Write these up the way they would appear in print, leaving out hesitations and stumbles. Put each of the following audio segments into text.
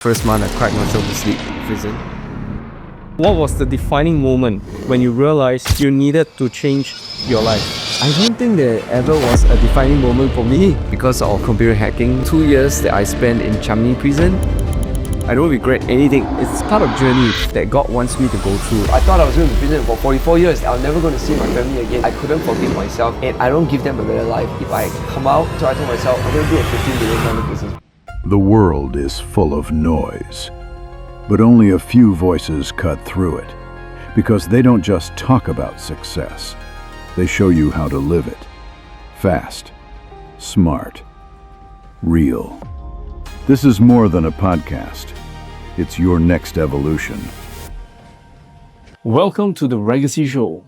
First month, I cried myself to sleep in prison. What was the defining moment when you realized you needed to change your life? I don't think there ever was a defining moment for me because of computer hacking. 2 years that I spent in Chamni prison, I don't regret anything. It's part of journey that God wants me to go through. I thought I was going to be in prison for 44 years. I was never going to see my family again. I couldn't forgive myself and I don't give them a better life if I come out. So I told myself, I'm going to do a $15 million business. The world is full of noise, but only a few voices cut through it, because they don't just talk about success, they show you how to live it. Fast, smart, real. This is more than a podcast. It's your next evolution. Welcome to the Legacy Show.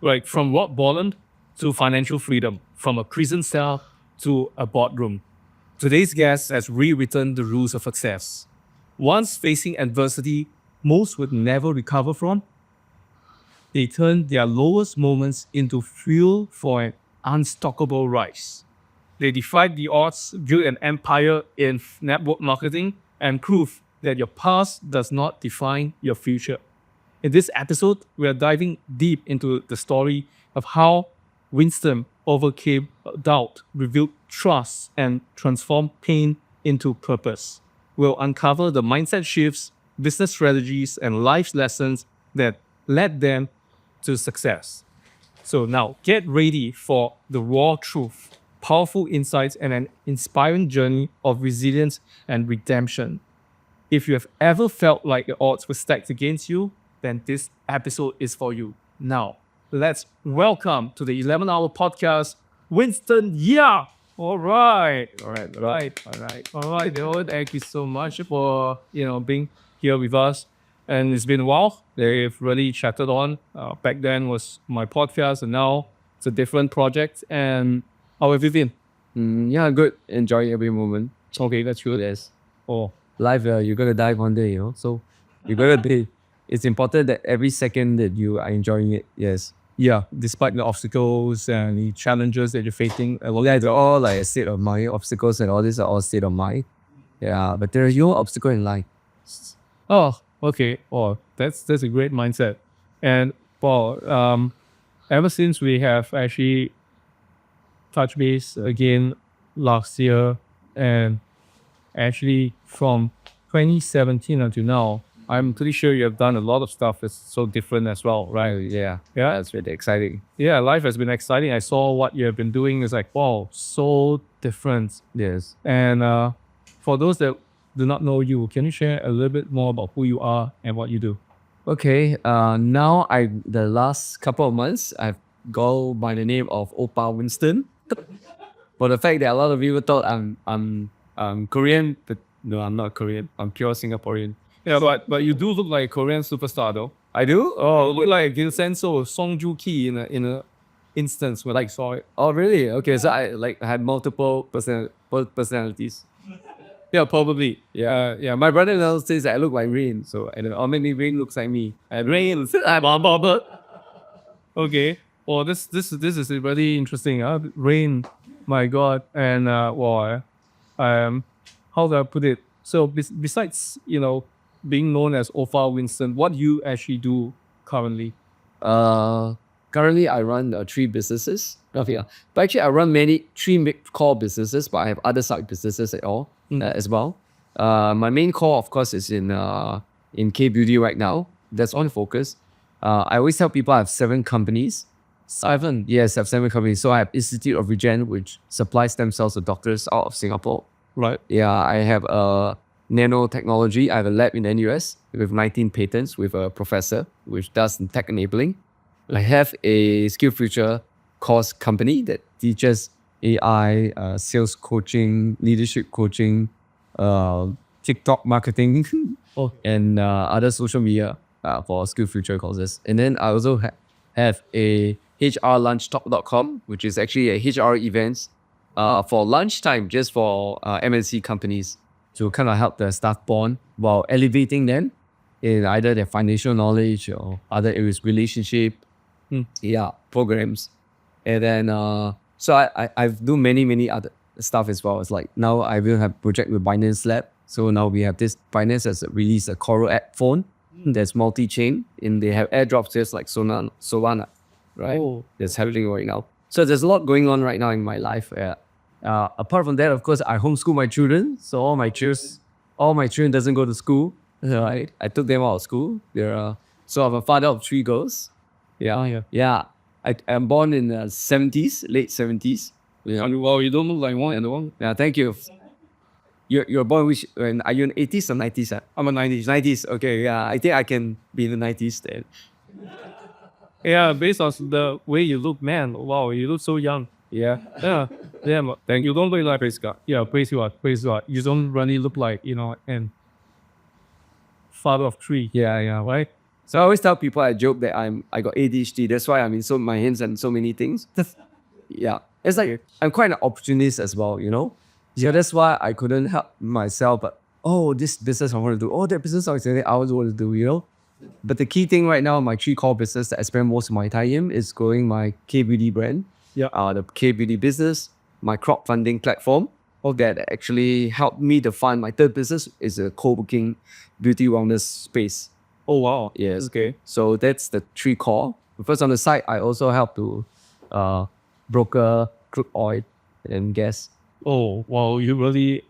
Like from Rob Bolland to financial freedom, from a prison cell to a boardroom. Today's guest has rewritten the rules of success. Once facing adversity most would never recover from, they turned their lowest moments into fuel for an unstoppable rise. They defied the odds, built an empire in network marketing, and proved that your past does not define your future. In this episode, we are diving deep into the story of how Winston overcame doubt, revealed trust, and transformed pain into purpose. We'll uncover the mindset shifts, business strategies, and life lessons that led them to success. So now, get ready for the raw truth, powerful insights, and an inspiring journey of resilience and redemption. If you have ever felt like the odds were stacked against you, then this episode is for you. Now, let's welcome to the 11-hour podcast, Winston. Yeah. All right. Thank you so much for being here with us. And it's been a while. They've really chatted on. Back then was my podcast, and now it's a different project. And how have you been? Yeah, good. Enjoy every moment. Okay, that's good. Yes. Oh, Life, you're gonna die one day, so you gotta be. It's important that every second that you are enjoying it. Yes. yeah. Despite the obstacles and the challenges that you're facing, Yeah, they're all like a state of mind. Obstacles and all this are all state of mind. Yeah, but there is no obstacle in life. Oh, okay. Oh, that's a great mindset. And well, ever since we have actually touched base again last year, and actually from 2017 until now, I'm pretty sure you have done a lot of stuff that's so different as well, right? Yeah, Yeah. that's really exciting. Yeah, life has been exciting. I saw what you have been doing. It's like, wow, so different. Yes. And for those that do not know you, can you share a little bit more about who you are and what you do? Okay. Now the last couple of months I've gone by the name of Oppa Winston. For the fact that a lot of people thought I'm Korean, but no, I'm not Korean. I'm pure Singaporean. Yeah, but you do look like a Korean superstar though. I do? Oh, look like Vincenzo or Song Joong Ki in a instance when I saw it. Oh, really? Okay, so I had multiple personalities. Yeah, probably. Yeah. My brother now says that I look like Rain, so or maybe Rain looks like me. Rain. Okay. Well, this is really interesting. Rain, my God, and how do I put it? So besides being known as Oppa Winston, what do you actually do currently? Currently I run 3 businesses. Yeah. But actually I run three core businesses, but I have other side businesses as well. My main core, of course, is in K-Beauty right now. That's on focus. I always tell people I have 7 companies. 7. Yes, I have 7 companies. So I have Institute of Regen, which supplies stem cells to doctors out of Singapore. Right. Yeah, I have nanotechnology. I have a lab in NUS with 19 patents with a professor, which does tech enabling. I have a SkillFuture course company that teaches AI, sales coaching, leadership coaching, TikTok marketing, and other social media for SkillFuture courses. And then I also have a hrlunchtalk.com, which is actually a HR events for lunchtime, just for MNC companies to kind of help the staff bond while elevating them in either their financial knowledge or other areas, relationship, programs. And then so I've do many other stuff as well. It's like now I will have project with Binance Lab. So now we have this Binance has released a Coral app phone that's multi-chain, and they have airdrops just like Solana, right? Oh. That's happening right now. So there's a lot going on right now in my life. Apart from that, of course, I homeschool my children. So all my children doesn't go to school. Right? I took them out of school. So I'm a father of 3 girls. Yeah. I'm born in the 70s, late 70s. Yeah. Well, you don't look like one and one. Yeah, thank you. You're born which when are you in 80s or 90s? I'm a 90s. 90s. Okay, yeah. I think I can be in the 90s then. Yeah, based on the way you look, man. Wow, you look so young. Yeah. Yeah. Thank you. Don't look like praise God. Yeah, praise God. You don't really look like, and father of 3. Yeah, right? So I always tell people, I joke that I got ADHD. That's why I'm in my hands and so many things. Yeah. It's like I'm quite an opportunist as well, Yeah, that's why I couldn't help myself. But this business I want to do. That business I always want to do, But the key thing right now, my 3 core business that I spend most of my time in is growing my K-Beauty brand. Yeah. The K-Beauty business, my crowdfunding platform. That actually helped me to fund my 3rd business is a co-working beauty wellness space. Oh, wow. Yes. Okay. So that's the 3 core. First on the side, I also help to broker crude oil and gas. Oh, wow. You really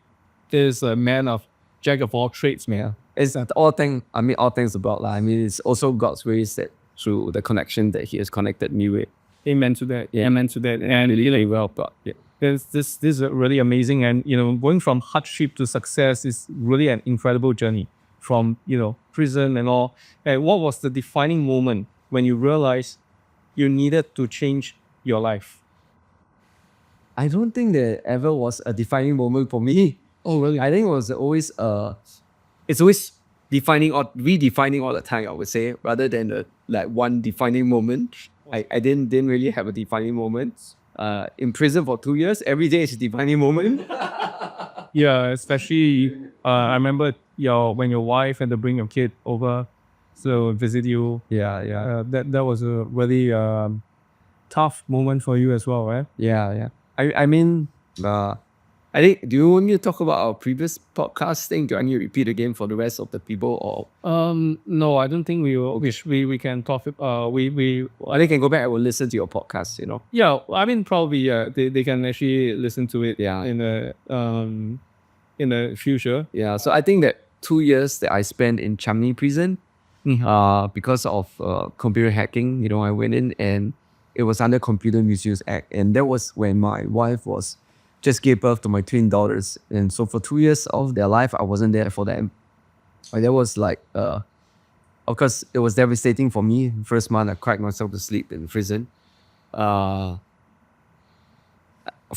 is a man of jack of all trades, man. Yeah. It's all things about like. It's also God's ways that through the connection that He has connected me with. Amen to that. Yeah. Amen to that. And Really well, but yeah. This is really amazing. And, going from hardship to success is really an incredible journey from, prison and all. And what was the defining moment when you realized you needed to change your life? I don't think there ever was a defining moment for me. Oh, really? I think it was always it's always defining or redefining all the time, I would say, rather than one defining moment. I didn't really have a defining moment. In prison for 2 years, every day is a defining moment. Yeah, especially I remember when your wife had to bring your kid over to visit you. Yeah. That was a really tough moment for you as well, right? Yeah. I think, do you want me to talk about our previous podcast thing? Do I need to repeat again for the rest of the people, or No, I don't think we will. We can talk. they can go back and will listen to your podcast, Yeah, I mean probably they can actually listen to it. Yeah. In the future. Yeah. So I think that 2 years that I spent in Chamni prison, because of computer hacking, I went in and it was under Computer Misuse Act, and that was when my wife just gave birth to my twin daughters, and so for 2 years of their life, I wasn't there for them. And that was like, of course, it was devastating for me. First month, I cried myself to sleep in prison. Of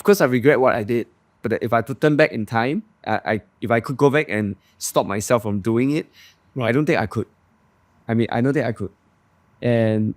course, I regret what I did, but if I could turn back in time, if I could go back and stop myself from doing it, I don't think I could. I don't think I could. And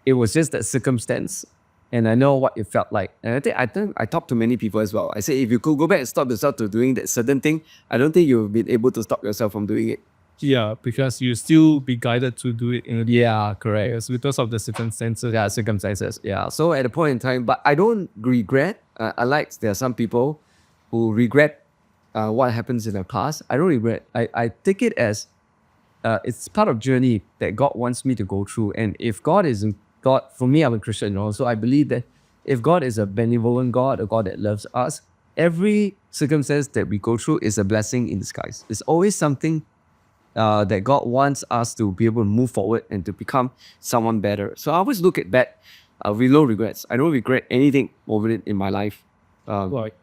it was just that circumstance. And I know what it felt like. And I think I talked to many people as well. I say, if you could go back and stop yourself to doing that certain thing, I don't think you've been able to stop yourself from doing it. Yeah, because you still be guided to do it. Yeah, correct. Yes, because of the circumstances. Yeah, circumstances. Yeah. So at a point in time, but I don't regret. There are some people who regret what happens in the past. I don't regret. I take it as it's part of journey that God wants me to go through. And if God isn't God, for me, I'm a Christian, so I believe that if God is a benevolent God, a God that loves us, every circumstance that we go through is a blessing in disguise. It's always something that God wants us to be able to move forward and to become someone better. So I always look at that with no regrets. I don't regret anything over it in my life. Right.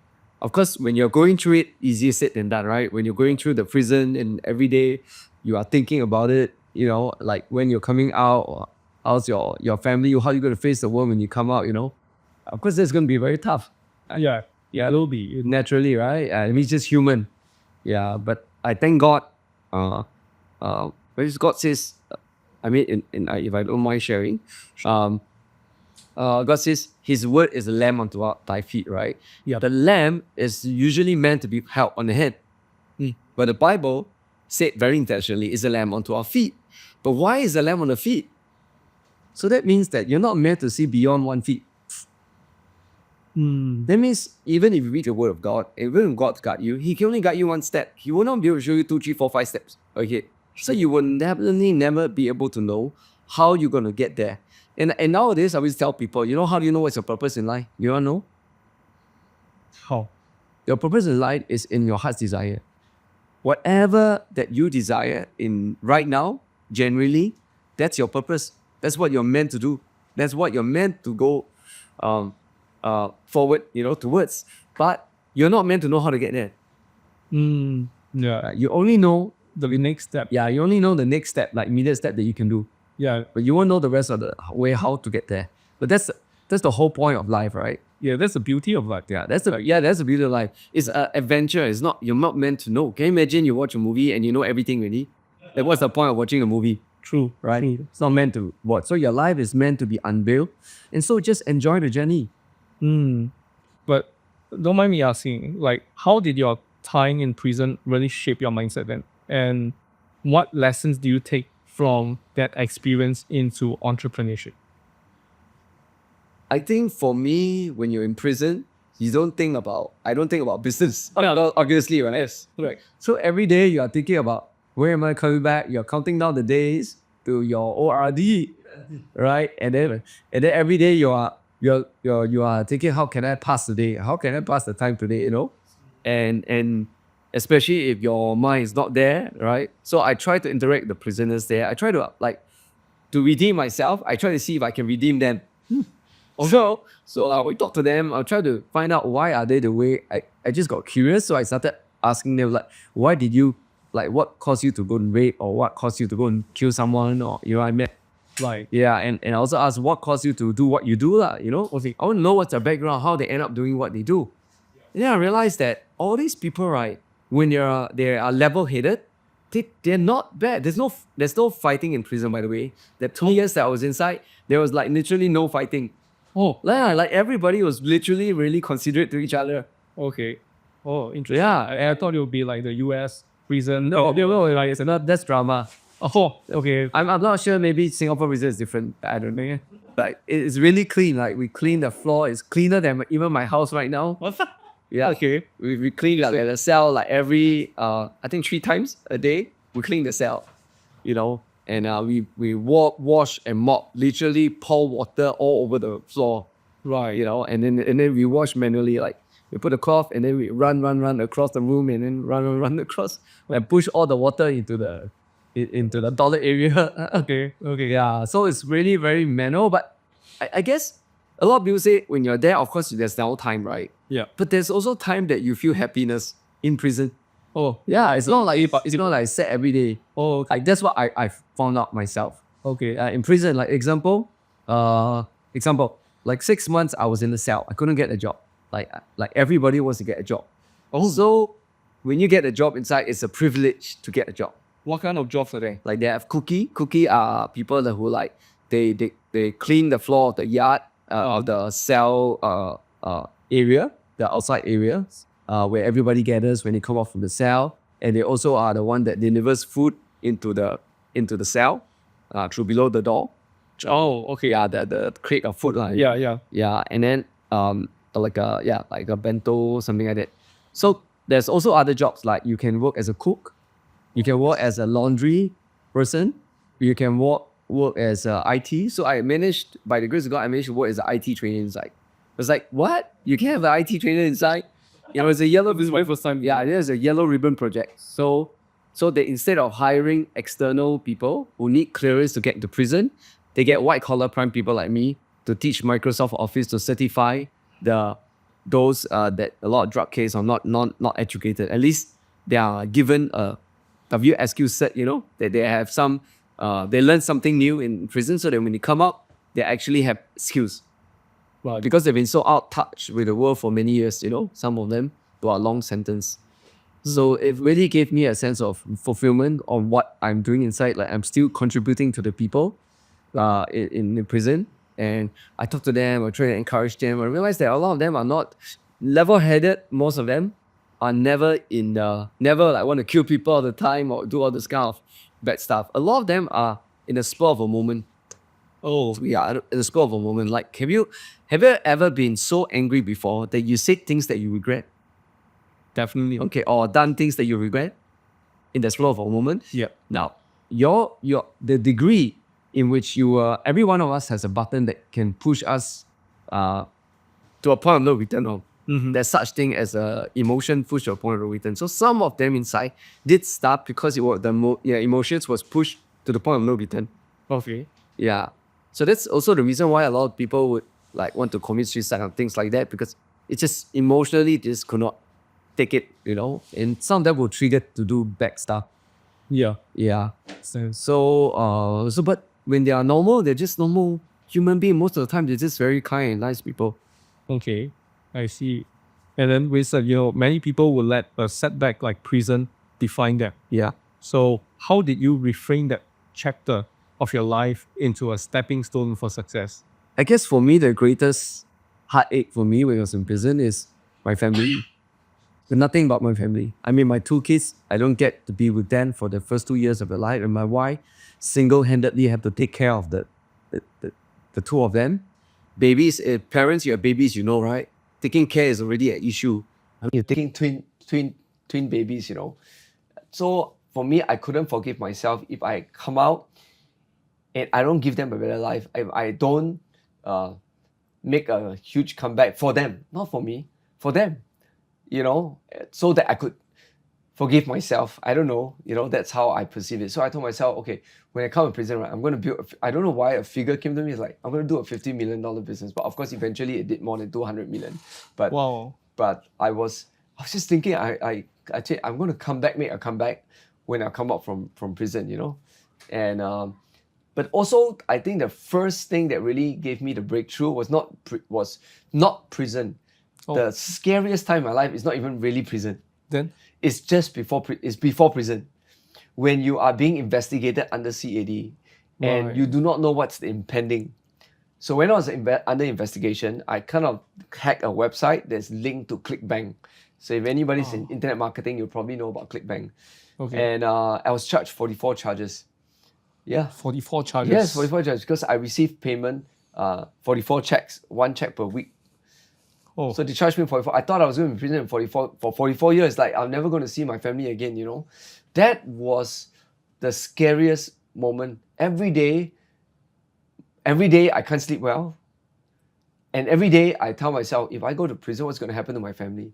Of course, when you're going through it, easier said than done, right? When you're going through the prison and every day you are thinking about it, like when you're coming out, or how's your family, how are you going to face the world when you come out, Of course, that's going to be very tough. Yeah, it will be. Naturally, right? It's just human. Yeah, but I thank God. Because God says, if I don't mind sharing, God says His word is a lamp unto thy feet, right? Yeah. The lamp is usually meant to be held on the head. But the Bible said very intentionally, is a lamp unto our feet. But why is the lamp on the feet? So that means that you're not meant to see beyond 1 feet. That means even if you read the word of God, even if God guide you, He can only guide you 1 step. He will not be able to show you 2, 3, 4, 5 steps. Okay. So you will definitely never be able to know how you're gonna get there. And nowadays I always tell people, how do you know what's your purpose in life? You wanna know? How? Your purpose in life is in your heart's desire. Whatever that you desire in right now, generally, that's your purpose. That's what you're meant to do. That's what you're meant to go forward, towards. But you're not meant to know how to get there. Yeah. You only know The next step. you only know the next step, like immediate step that you can do. Yeah. But you won't know the rest of the way how to get there. But that's the whole point of life, right? Yeah. That's the beauty of life. Yeah, that's the beauty of life. It's an adventure. You're not meant to know. Can you imagine you watch a movie and you know everything already? Then what's the point of watching a movie? True. Right? It's not meant to watch. So your life is meant to be unveiled. And so just enjoy the journey. But don't mind me asking, like, how did your time in prison really shape your mindset then? And what lessons do you take from that experience into entrepreneurship? I think for me, when you're in prison, I don't think about business. Obviously, right? Yes. Right. So every day you are thinking about, where am I coming back? You're counting down the days to your ORD, right? And then every day you are thinking, how can I pass the day? How can I pass the time today? And especially if your mind is not there, right? So I try to interact with the prisoners there. I try to to redeem myself. I try to see if I can redeem them. So we talk to them. I'll try to find out why are they the way. I just got curious, so I started asking them, like, why did you, what caused you to go and rape, or what caused you to go and kill someone, or what I mean? Like, Yeah, and I also asked what caused you to do what you do, okay. I want to know what's their background, how they end up doing what they do. And then I realized that all these people, right, when they are level-headed, they're not bad. There's no fighting in prison, by the way. The 2 years that I was inside, there was literally no fighting. Oh, Like everybody was literally really considerate to each other. okay. Oh, interesting. Yeah. I thought it would be like the US prison. No, it's not, that's drama. Oh, okay. I'm not sure, maybe Singapore prison is different. I don't know. But it's really clean. Like, we clean the floor. It's cleaner than even my house right now. What? Yeah. Okay. We clean the cell every I think 3 times a day. We clean the cell, and we wash and mop, literally pour water all over the floor, Right. and then we wash manually. Like, we put a cloth and then we run across the room, and then run across and push all the water into the toilet area. Okay. Okay. Yeah, so it's really very manual. But I guess a lot of people say when you're there, of course, there's no time, right? Yeah. But there's also time that you feel happiness in prison. Oh. Yeah, it's not like sad every day. Oh. Okay. Like, that's what I found out myself. Okay. In prison, like example, like 6 months I was in the cell. I couldn't get a job. Like everybody wants to get a job. Also, when you get a job inside, it's a privilege to get a job. What kind of jobs are they? Like, they have cookie. Cookie are people who they clean the floor of the yard of the cell area, the outside area, where everybody gathers when they come out from the cell. And they also are the one that delivers food into the cell through below the door. Oh, okay. Yeah, the crate of food. Yeah. Yeah, and then like a bento, something like that. So there's also other jobs, like you can work as a cook, you can work as a laundry person, you can work as IT. So by the grace of God, I managed to work as an IT trainer inside. It's like, what? You can have an IT trainer inside? It's a yellow. This is my first time. Yeah, there's a yellow ribbon project. So they, instead of hiring external people who need clearance to get into prison, they get white collar prime people like me to teach Microsoft Office, to certify those that a lot of drug cases are not educated. At least they are given a WSQ cert, that they have some they learn something new in prison, so that when they come out, they actually have skills. Right. Because they've been so out of touch with the world for many years, some of them to a long sentence. So it really gave me a sense of fulfillment on what I'm doing inside. Like, I'm still contributing to the people in prison. And I talk to them, I try to encourage them. I realize that a lot of them are not level-headed. Most of them are never like want to kill people all the time or do all this kind of bad stuff. A lot of them are in the spur of a moment. Oh, Yeah, at the score of a moment. Like, have you ever been so angry before that you said things that you regret? definitely. Okay, or done things that you regret in the spur of a moment? Yep. Now, the degree in which every one of us has a button that can push us to a point of no return. Or there's such thing as a emotion push to a point of no return. So some of them inside did stop because emotions was pushed to the point of no return. Okay. Yeah. So that's also the reason why a lot of people would like want to commit suicide and things like that, because it's just emotionally just could not take it, and some of them will trigger to do bad stuff. Yeah. Yeah. So, So but when they are normal, they're just normal human being. Most of the time, they're just very kind and nice people. okay, I see. And then Winston, many people will let a setback like prison define them. Yeah. So how did you reframe that chapter of your life into a stepping stone for success? I guess for me, the greatest heartache for me when I was in prison is my family. Nothing about my family. I mean, my 2 kids, I don't get to be with them for the first 2 years of their life, and my wife single-handedly have to take care of the 2 of them. Babies, parents, you have babies, right? Taking care is already an issue. I mean, you're taking twin babies, So for me, I couldn't forgive myself if I come out and I don't give them a better life. I don't make a huge comeback for them, not for me, for them, so that I could forgive myself. I don't know, that's how I perceive it. So I told myself, okay, when I come to prison, right, I'm going to build, I don't know why a figure came to me, it's like, I'm going to do a $50 million business. But of course, eventually it did more than 200 million. But Wow. but I was just thinking, I'm going to make a comeback when I come out from prison, and but also I think the first thing that really gave me the breakthrough was not prison. Oh. The scariest time in my life is not even really prison. Then? It's just before prison, when you are being investigated under CAD, and Right. you do not know what's impending. So when I was under investigation, I kind of hacked a website that's linked to ClickBank. So if anybody's in internet marketing, you'll probably know about ClickBank. Okay. And I was charged 44 charges. Yeah. 44 charges. Yes, 44 charges, because I received payment, 44 checks, 1 check per week. Oh. So they charged me 44. I thought I was going to be in prison for 44 years. Like, I'm never going to see my family again, That was the scariest moment. Every day I can't sleep well. And every day I tell myself, if I go to prison, what's going to happen to my family?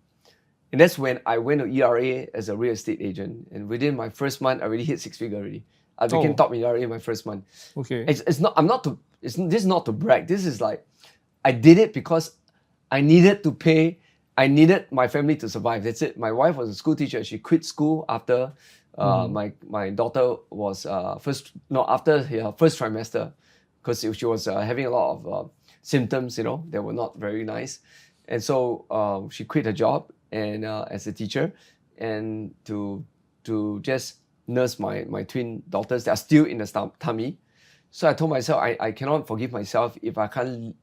And that's when I went to ERA as a real estate agent. And within my first month, I already hit 6-figure already. I became top in ERA in my first month. Okay. This is not to brag. This is like, I did it because I needed to pay. I needed my family to survive. That's it. My wife was a school teacher. She quit school after my daughter was after her first trimester, because she was having a lot of symptoms, that were not very nice, and so she quit her job and as a teacher, and to just nurse my twin daughters that are still in the tummy. So I told myself I cannot forgive myself if I can't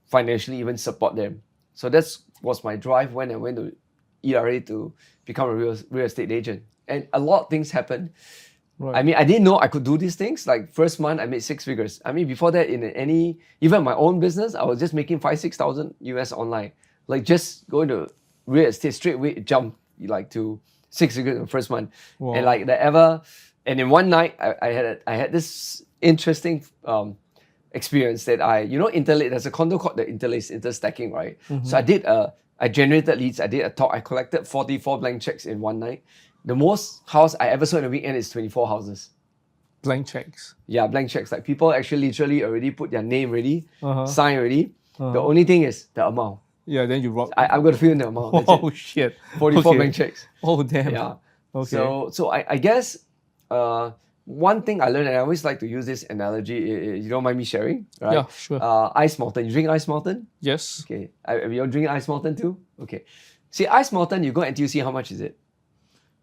financially even support them. So that was my drive when I went to ERA to become a real estate agent. And a lot of things happened. Right. I mean, I didn't know I could do these things. Like, first month, I made 6 figures. I mean, before that, even my own business, I was just making 5,000-6,000 US online. Like, just going to real estate straight away, jump like to 6 figures in the first month. Wow. And and in one night, I had this interesting experience that there's a condo called the interlace, interstacking, right? Mm-hmm. So I generated leads, I did a talk, I collected 44 blank checks in one night. The most house I ever saw in a weekend is 24 houses. Blank checks. Yeah, blank checks. Like, people actually literally already put their name ready, sign ready. The only thing is the amount. Yeah, then you rock. I'm going to fill in the amount. That's Oh, it. shit. 44 Okay. blank checks. Oh, damn. Yeah. Okay. So I guess one thing I learned, and I always like to use this analogy, you don't mind me sharing, right? Yeah, sure. Ice Mountain. You drink Ice Mountain? Yes. Okay. You're drinking Ice Mountain too? Okay. See, Ice Mountain, you go NTUC, how much is it?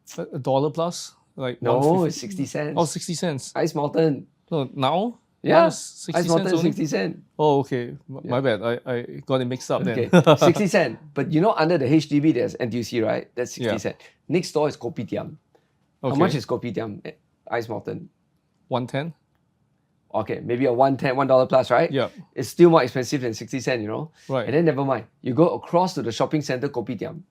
$1 plus? Like No, 150? it's 60 cents. Oh, 60 cents. Ice Mountain. So now? Yeah. Now it's 60 Ice Mountain cents only? 60 cents. Oh, okay. My bad. I got it mixed up Okay. then. 60 cents. But under the HDB, there's NTUC, right? That's 60 Yeah. cents. Next door is Kopitiam. Okay. How much is Kopitiam? Ice Mountain. 110? okay, maybe a $1 plus, right? Yeah. It's still more expensive than 60 cents, you know? Right. And then never mind. You go across to the shopping center kopitiam,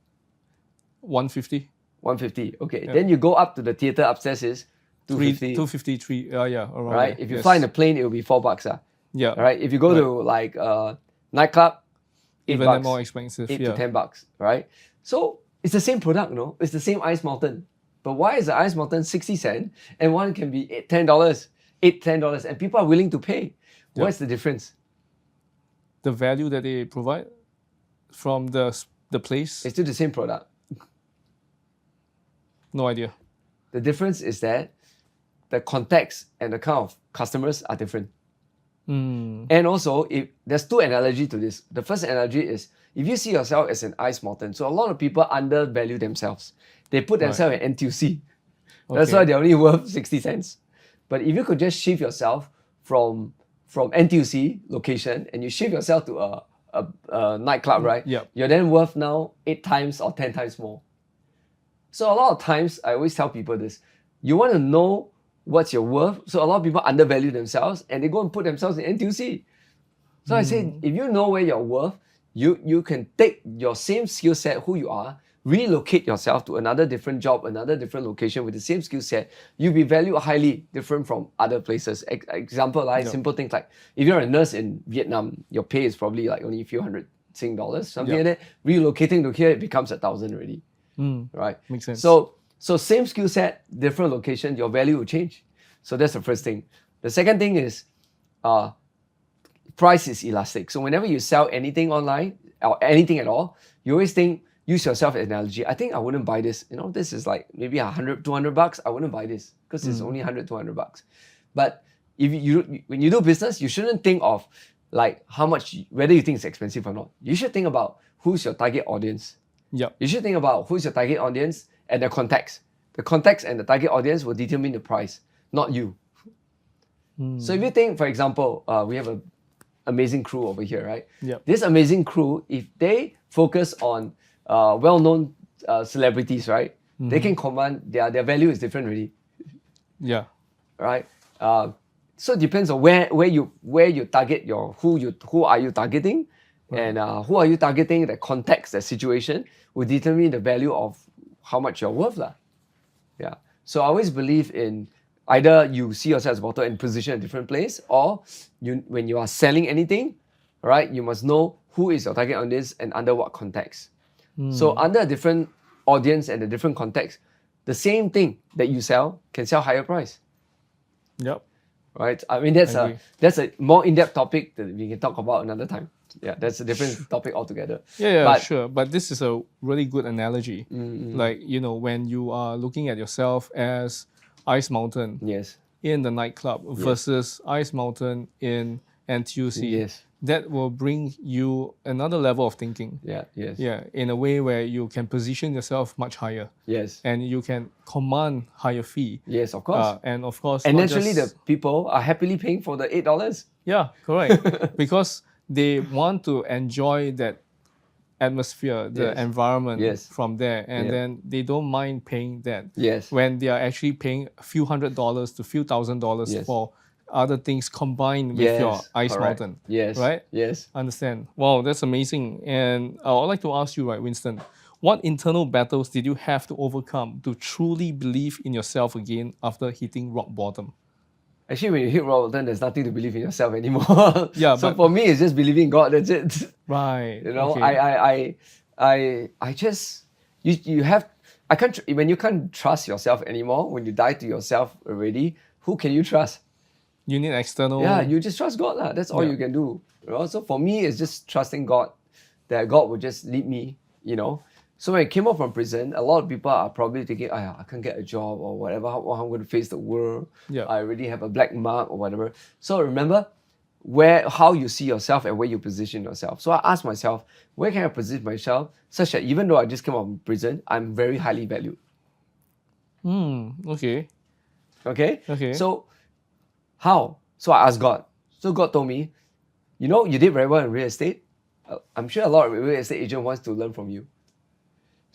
150. 150. Okay. Then you go up to the theater upstairs is 250. 253. Yeah, around Right? there. If you Yes. fly in a plane, it will be $4. Yeah. All right. If you go to like nightclub, Even $8. more expensive. 8 yeah. to $10, right? So it's the same product, no? It's the same Ice Mountain. But why is the Ice Mountain 60 cents and one can be $10, $10, and people are willing to pay? What's the difference? The value that they provide from the place. It's still the same product. No idea. The difference is that the context and the kind of customers are different. And also, if there's two analogies to this. The first analogy is if you see yourself as an ice mountain, so a lot of people undervalue themselves. They put themselves in NTUC. That's why they're only worth 60 cents. But if you could just shift yourself from NTUC location and you shift yourself to a nightclub, right? Yep. You're then worth now 8 times or 10 times more. So a lot of times, I always tell people this. You want to know what's your worth. So a lot of people undervalue themselves and they go and put themselves in NTUC. So I say, if you know where you're worth, you can take your same skill set, who you are, relocate yourself to another different job, another different location with the same skill set. You'll be valued highly different from other places. Example, like simple things like if you're a nurse in Vietnam, your pay is probably like only a few hundred Sing dollars, something like that. Relocating to here, it becomes 1,000 already. Right? Makes sense. So same skill set, different location, your value will change. So that's the first thing. The second thing is price is elastic. So whenever you sell anything online or anything at all, you always think, use yourself as an analogy. I think I wouldn't buy this. You know, this is like maybe $100, $200. I wouldn't buy this because it's only $100, $200. But if when you do business, you shouldn't think of like how much, whether you think it's expensive or not. You should think about who's your target audience. Yep. You should think about who's your target audience and the context. The context and the target audience will determine the price, not you. So if you think, for example, we have an amazing crew over here, right? Yep. This amazing crew, if they focus on well-known celebrities, right? They can command, their value is different already, Yeah. right? So it depends on where you target who are you targeting, and who are you targeting, the context, the situation will determine the value of how much you're worth lah. Yeah. So I always believe in either you see yourself as bottle and position a different place, or when you are selling anything, right, you must know who is your target audience and under what context. So under a different audience and a different context, the same thing that you sell can sell higher price. Yep. Right? I mean, that's I a more in-depth topic that we can talk about another time. Yeah, that's a different topic altogether. Yeah, But- sure. But this is a really good analogy. Like, when you are looking at yourself as Ice Mountain Yes. in the nightclub versus Ice Mountain in NTUC, Yes. that will bring you another level of thinking. Yeah. Yes. Yeah, in a way where you can position yourself much higher Yes. and you can command higher fee. Yes, of course. And of course, And not naturally, just- the people are happily paying for the $8. Yeah, correct. Because they want to enjoy that atmosphere, the Yes. environment Yes. from there, and Yeah. then they don't mind paying that. Yes. When they are actually paying a few $100s to few $1,000s Yes. for other things combined with your Ice correct. Mountain. Yes. Right? Yes. Understand. Wow, that's amazing. And I would like to ask you, right, Winston, what internal battles did you have to overcome to truly believe in yourself again after hitting rock bottom? Actually, when you hit rock bottom, there's nothing to believe in yourself anymore. Yeah, so but- for me, it's just believing in God. That's it. Right. You know, okay. I just you have I can't when you can't trust yourself anymore. When you die to yourself already, who can you trust? You need external. Yeah, you just trust God lah. That's all Yeah. you can do. You know? So for me, it's just trusting God, that God will just lead me. You know. So when I came out from prison, a lot of people are probably thinking, I can't get a job or whatever. How I'm going to face the world. Yeah. I already have a black mark or whatever. So remember how you see yourself and where you position yourself. So I asked myself, where can I position myself such that even though I just came out from prison, I'm very highly valued. Okay. Okay? Okay. So how? So I asked God. So God told me, you did very well in real estate. I'm sure a lot of real estate agent wants to learn from you.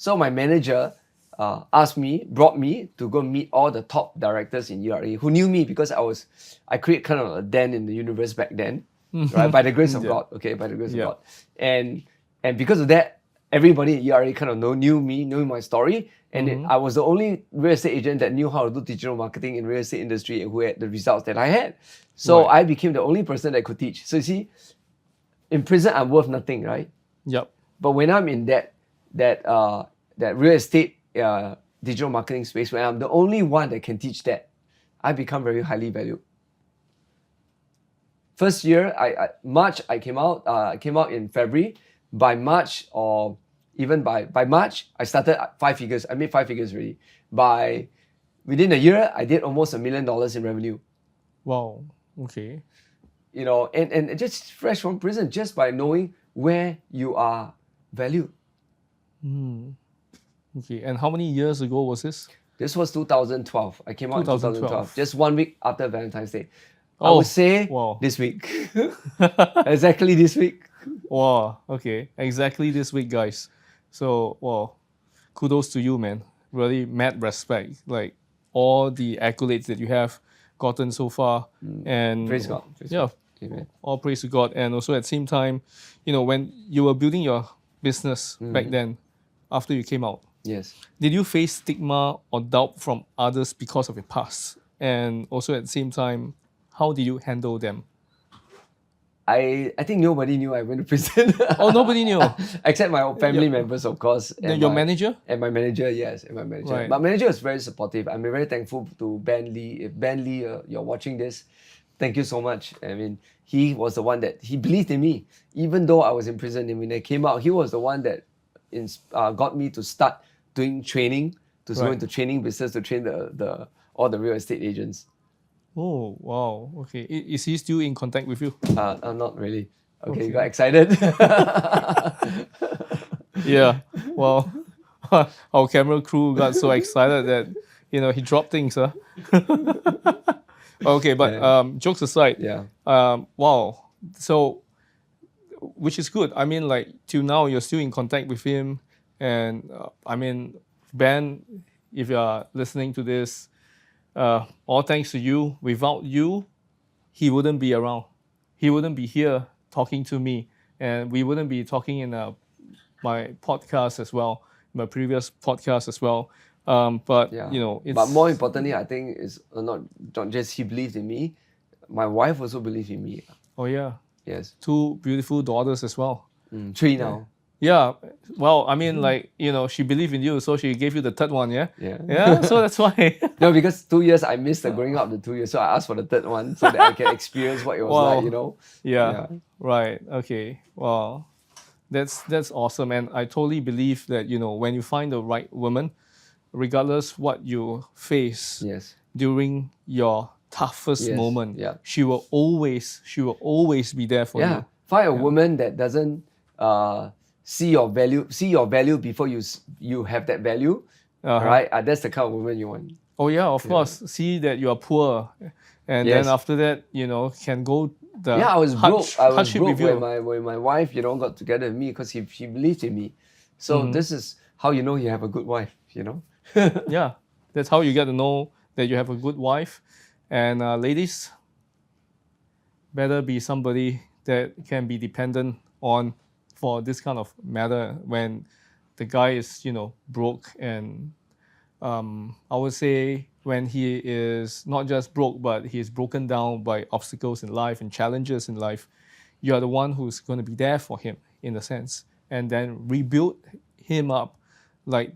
So my manager brought me to go meet all the top directors in URA who knew me because I created kind of a den in the universe back then, right? By the grace of God, okay, by the grace of God. And because of that, everybody at URA kind of knew me, knew my story. And I was the only real estate agent that knew how to do digital marketing in real estate industry and who had the results that I had. So I became the only person that could teach. So you see, in prison, I'm worth nothing, right? Yep. But when I'm in that real estate digital marketing space, when I'm the only one that can teach that, I become very highly valued. First year, March, I came out. I came out in February. By March, or even by March, I started 5 figures. I made 5 figures already. Within a year, I did almost $1 million in revenue. Wow. Okay. You know, and just fresh from prison, just by knowing where you are valued. Okay. And how many years ago was this? This was 2012. I came out in 2012, just 1 week after Valentine's Day. I Oh, would say wow. this week. Exactly this week. Wow. Okay. Exactly this week, guys. So, wow. Kudos to you, man. Really mad respect. Like all the accolades that you have gotten so far. And Praise God. Praise yeah. God. Amen. All praise to God. And also at the same time, you know, when you were building your business back then, after you came out, Yes. did you face stigma or doubt from others because of your past? And also at the same time, how did you handle them? I think nobody knew I went to prison. Oh, nobody knew. Except my own family members, of course. And Your manager? And my manager, yes. And my manager. Right. My manager was very supportive. I'm very thankful to Ben Lee. If Ben Lee, you're watching this, thank you so much. I mean, he was the one that, he believed in me. Even though I was in prison and when I came out, he was the one that got me to start doing training, to go into training business, to train all the real estate agents. Oh, wow. Okay. Is he still in contact with you? Not really. Okay, you got excited? Yeah. Well, our camera crew got so excited that, you know, he dropped things, huh? Okay, but jokes aside, wow. So, which is good. I mean, like, till now, you're still in contact with him. And, I mean, Ben, if you're listening to this, all thanks to you. Without you, he wouldn't be around. He wouldn't be here talking to me. And we wouldn't be talking in my podcast as well, my previous podcast as well. But, you know, it's... But more importantly, I think it's not just he believed in me, my wife also believed in me. Oh, yeah. Yes. 2 beautiful daughters as well. 3 now. Yeah. Well, I mean, like, you know, she believed in you, so she gave you the third one, yeah? Yeah. Yeah, so that's why. No, because 2 years, I missed the growing up the 2 years. So I asked for the third one so that I can experience what it was like, you know? Yeah. Right. Okay. Wow. That's awesome. And I totally believe that, you know, when you find the right woman, regardless what you face during your toughest moment, she will always be there for you. Find a woman that doesn't see your value before you have that value, right? That's the kind of woman you want. Oh yeah, of course. See that you are poor, and then after that, you know, can go the I was broke. I was broke with when my wife, you know, got together with me because she believed in me. So this is how you know you have a good wife, you know. Yeah, that's how you get to know that you have a good wife. And ladies, better be somebody that can be dependent on for this kind of matter when the guy is, you know, broke. And I would say when he is not just broke, but he is broken down by obstacles in life and challenges in life, you are the one who's going to be there for him in a sense, and then rebuild him up like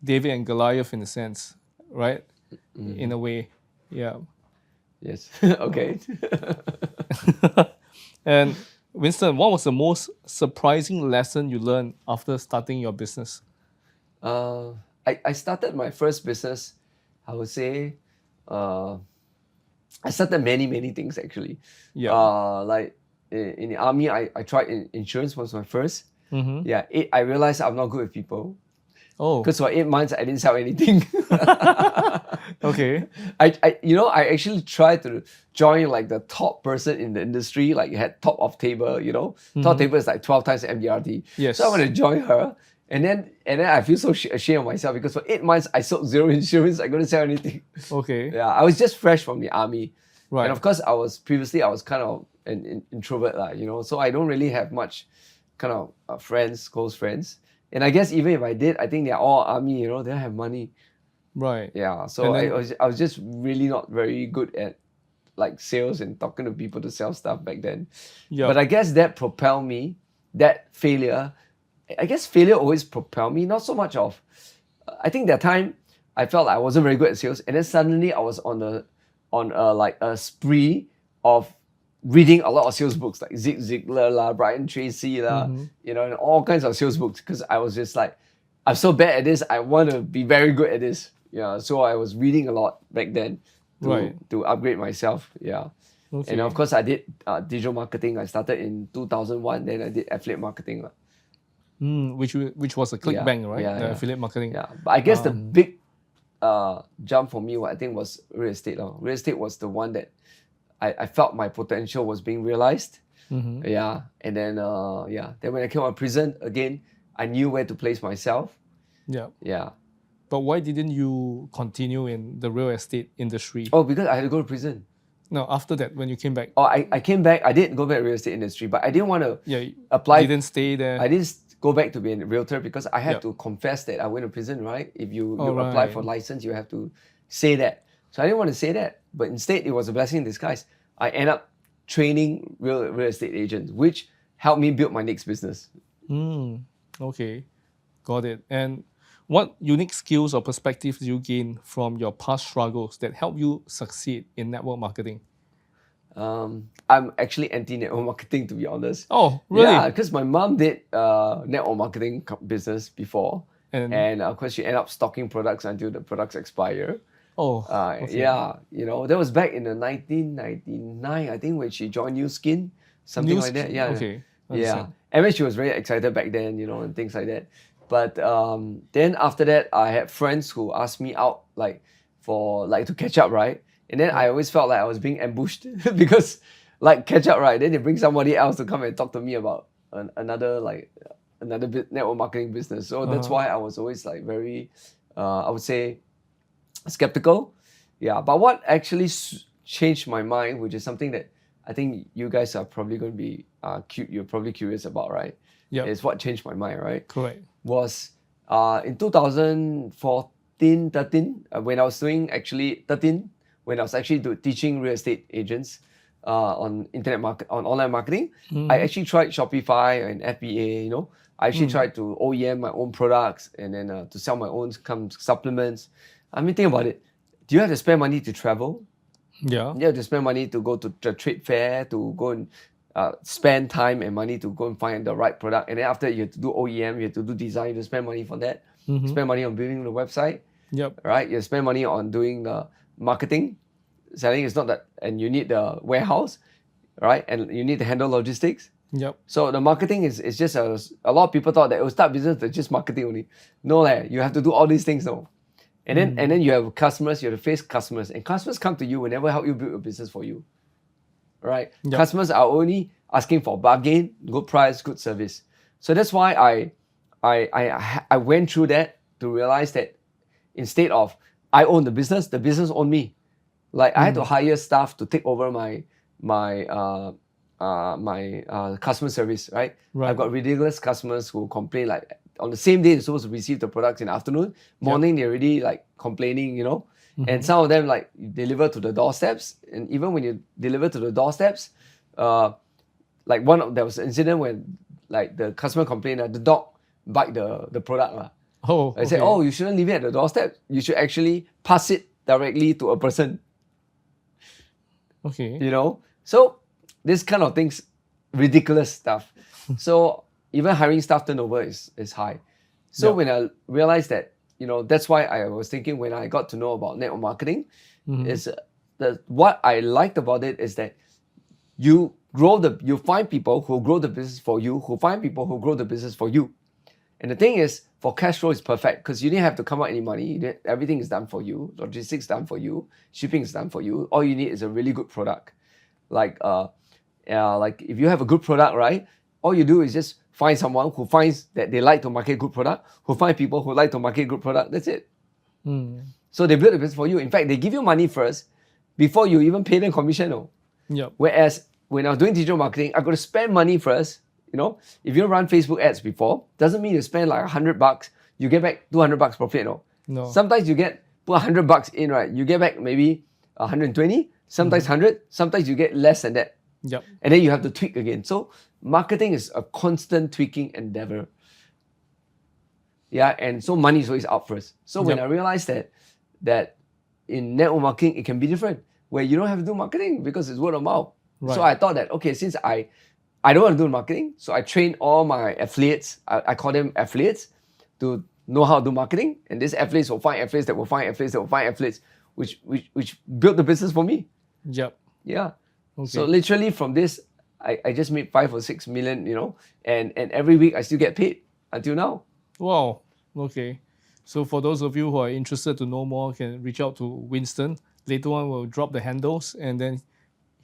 David and Goliath in a sense, right? In a way, yeah. Yes. Okay. And Winston, what was the most surprising lesson you learned after starting your business? I started my first business, I would say, I started many things actually. Yeah. Like in the army, I tried insurance was my first. Yeah, I realized I'm not good with people. Oh. Because for 8 months, I didn't sell anything. Okay. I actually tried to join like the top person in the industry, like had top of table, you know. Top table is like 12 times MDRT. Yes. So I want to join her. And then I feel so ashamed of myself because for 8 months I sold zero insurance. I couldn't sell anything. Okay. Yeah, I was just fresh from the army. Right. And of course, I was kind of an introvert, so I don't really have much kind of friends, close friends. And I guess even if I did, I think they're all army, they don't have money. Right. Yeah, so And then- I was just really not very good at like sales and talking to people to sell stuff back then. Yeah. But I guess that propelled me, that failure. I guess failure always propelled me, not so much of, I think that time I felt like I wasn't very good at sales. And then suddenly I was on a spree of reading a lot of sales books like Zig Ziglar, Brian Tracy, and all kinds of sales books because I was just like, I'm so bad at this, I want to be very good at this. Yeah, so I was reading a lot back then to upgrade myself. Yeah. Okay. And of course, I did digital marketing. I started in 2001, then I did affiliate marketing. Which was a ClickBank, right? Yeah, the yeah. affiliate marketing. Yeah, but I guess the big jump for me, I think, was real estate. Real estate was the one that I felt my potential was being realized. Yeah, and then then when I came out of prison again, I knew where to place myself. Yeah. Yeah. But why didn't you continue in the real estate industry? Oh, because I had to go to prison. No, after that, when you came back. Oh, I came back. I did go back to real estate industry, but I didn't want to You apply. didn't stay there. I didn't go back to be a realtor because I had Yep. to confess that I went to prison, right? If you Oh, apply right. for license, you have to say that. So I didn't want to say that, but instead it was a blessing in disguise. I ended up training real estate agents, which helped me build my next business. Okay, got it. And what unique skills or perspectives do you gain from your past struggles that help you succeed in network marketing? I'm actually anti-network marketing, to be honest. Oh, really? Yeah, because my mom did network marketing business before. And- of course, she ended up stocking products until the products expire. Oh, okay. Yeah, that was back in the 1999, I think, when she joined New Skin, something New like that. Skin, Yeah, okay, yeah. understand. I mean, she was very excited back then, and things like that. But then after that, I had friends who asked me out, to catch up, right? And then I always felt like I was being ambushed because, catch up, right? Then they bring somebody else to come and talk to me about another network marketing business. So that's why I was always very, I would say, skeptical. Yeah, but what actually changed my mind, which is something that I think you guys are probably going to be you're probably curious about, right? Yep. Is what changed my mind, right? Correct. Was in 2014, 13, when I was doing when I was actually teaching real estate agents on online marketing. I actually tried Shopify and FBA. I actually tried to OEM my own products and then to sell my own supplements. I mean, think about it. Do you have to spend money to travel? Yeah. You have to spend money to go to the trade fair, to go and spend time and money to go and find the right product. And then after you have to do OEM, you have to do design, you have to spend money for that. Spend money on building the website. Yep. Right? You spend money on doing the marketing. Selling is not that, and you need the warehouse, right? And you need to handle logistics. Yep. So the marketing is just a lot of people thought that it will start business with just marketing only. No, you have to do all these things now. And then you have customers, you have to face customers, and customers come to you and never help you build a business for you. Right? Yep. Customers are only asking for bargain, good price, good service. So that's why I went through that to realize that instead of I own the business owned me. I had to hire staff to take over my customer service, right? Right. I've got ridiculous customers who complain on the same day they're supposed to receive the products in the afternoon. Morning they're already complaining, And some of them deliver to the doorsteps. And even when you deliver to the doorsteps, there was an incident when the customer complained that the dog bite the product. Oh, I said, you shouldn't leave it at the doorstep. You should actually pass it directly to a person. Okay. So this kind of things, ridiculous stuff. So even hiring staff turnover is high. So when I realized that, that's why I was thinking when I got to know about network marketing, is what I liked about it is that you find people who grow the business for you, who find people who grow the business for you. And the thing is, for cash flow, it's perfect because you didn't have to come out any money. Everything is done for you. Logistics done for you. Shipping is done for you. All you need is a really good product. If you have a good product, right? all you do is just find someone who finds that they like to market good product, who find people who like to market good product. That's it. So they build a business for you. In fact, they give you money first before you even pay them commission. No? Yep. Whereas when I was doing digital marketing, I got to spend money first. If you run Facebook ads before, doesn't mean you spend like $100, you get back $200 profit. No. Sometimes you put $100 in, right? You get back maybe 120, sometimes 100, sometimes you get less than that. Yep. And then you have to tweak again. So marketing is a constant tweaking endeavor. Yeah, and so money is always out first. So when I realized that in network marketing, it can be different, where you don't have to do marketing because it's word of mouth. Right. So I thought that, okay, since I don't want to do marketing, so I train all my affiliates, I call them affiliates, to know how to do marketing. And these affiliates will find affiliates that will find affiliates that will find affiliates, which built the business for me. Yep. Yeah. Okay. So literally from this, I just made 5 or 6 million, and every week I still get paid until now. Wow. Okay. So for those of you who are interested to know more, can reach out to Winston. Later on, we'll drop the handles, and then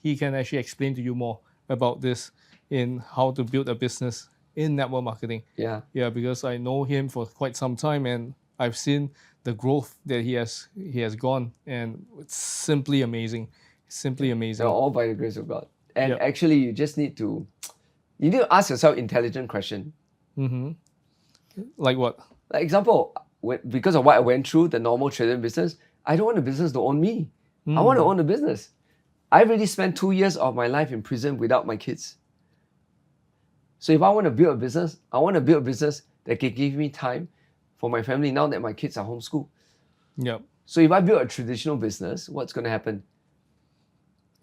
he can actually explain to you more about this in how to build a business in network marketing. Yeah. Yeah, because I know him for quite some time, and I've seen the growth that he has gone, and it's simply amazing. Simply amazing. They're all by the grace of God. And actually, you just need to ask yourself intelligent question. Like what? Like example, because of what I went through, the normal trading business, I don't want the business to own me. I want to own the business. I already spent 2 years of my life in prison without my kids. So if I want to build a business, I want to build a business that can give me time for my family now that my kids are homeschooled. Yep. So if I build a traditional business, what's going to happen?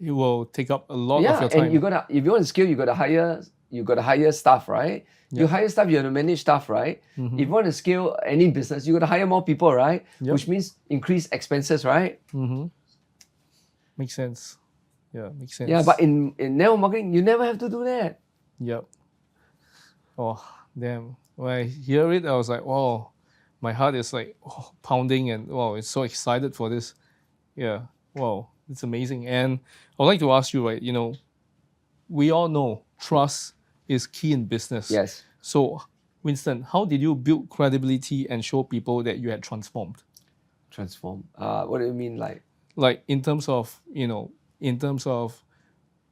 It will take up a lot of Yeah, your time. and if you want to scale, you got to hire staff, right? You hire staff, you have to manage staff, right? If you want to scale any business, you got to hire more people, right? Which means increase expenses, right? Makes sense. Yeah, makes sense. Yeah, but in network marketing, you never have to do that. Yep. Oh, damn. When I hear it, I was like, wow, my heart is like pounding, and wow, it's so excited for this. Yeah, wow, it's amazing. And I'd like to ask you, right, we all know trust is key in business. Yes. So, Winston, how did you build credibility and show people that you had transformed? Transform. What do you mean, like? Like in terms of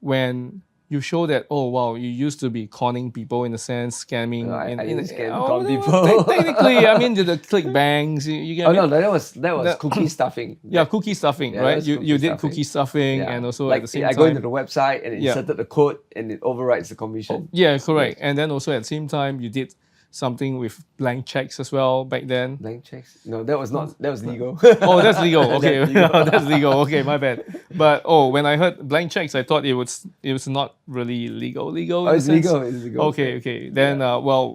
when you show that, oh wow, you used to be conning people in a sense, scamming. No, I didn't scam oh, con no, people. Technically, I mean the click bangs. You get Oh me? no, that was cookie stuffing. Yeah, cookie stuffing, Yeah, right? that's You cookie did stuffing. cookie stuffing, Yeah. and also like, at the same I time, go into the website and Yeah. inserted the code and it overrides the commission. yeah, correct. And then also at the same time, you did something with blank checks as well back then. Blank checks? No, that was legal. Oh, that's legal. Okay, That's legal. that's legal. Okay, my bad. But when I heard blank checks, I thought it was not really legal. Oh, in a it's sense. legal. It's legal. Okay. Then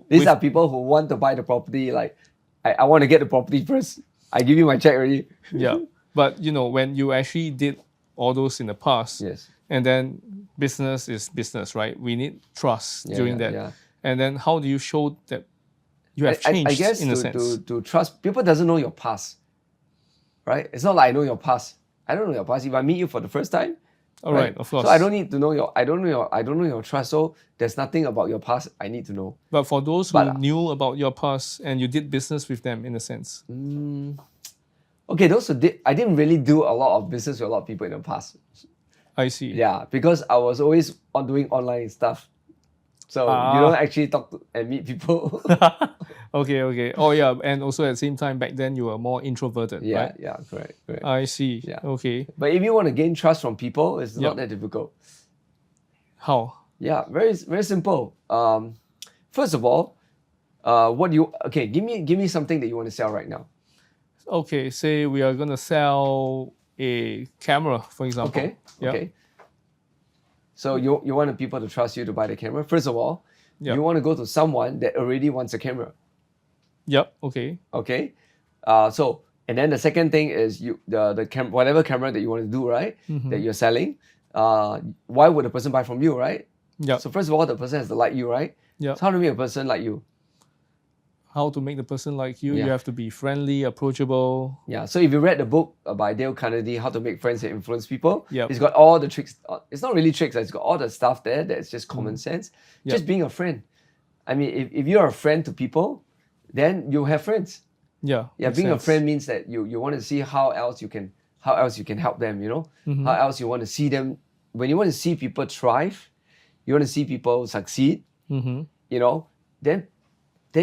These with- are people who want to buy the property. Like, I want to get the property first. I give you my check already. yeah. But when you actually did all those in the past, Yes. and then business is business, right? We need trust during that. Yeah. And then how do you show that you have changed I guess in a sense? to trust, people doesn't know your past, right? It's not like I know your past. I don't know your past. If I meet you for the first time, All right, of course. So I don't need to know I don't know your trust. So there's nothing about your past I need to know. But for those who knew about your past and you did business with them in a sense. Okay, those who did, I didn't really do a lot of business with a lot of people in the past. I see. Yeah, because I was always doing online stuff. So you don't actually talk to and meet people. Okay. Oh yeah, and also at the same time back then you were more introverted, Yeah, right? yeah, correct. I see. Yeah. Okay. But if you want to gain trust from people, it's not that difficult. How? Yeah, very simple. First of all, give me something that you want to sell right now. Okay, say we are gonna sell a camera, for example. Okay. Yeah. Okay. So you want people to trust you to buy the camera. First of all, Yep. you want to go to someone that already wants a camera. Yep. Okay. Okay. And then the second thing is whatever camera that you want to do, right? That you're selling. Why would the person buy from you, right? Yep. So first of all, the person has to like you, right? Yep. So how do you make a person like you? how to make the person like you. Yeah. You have to be friendly, approachable. Yeah. So if you read the book by Dale Carnegie, How to Make Friends and Influence People, Yep. it's got all the tricks. It's not really tricks. It's got all the stuff there that's just common sense. Yep. Just being a friend. I mean, if you're a friend to people, then you'll have friends. Yeah. Yeah, makes being a sense. friend means that you want to see how else you can help them, you know? Mm-hmm. How else you want to see them. When you want to see people thrive, you want to see people succeed, Mm-hmm. you know, then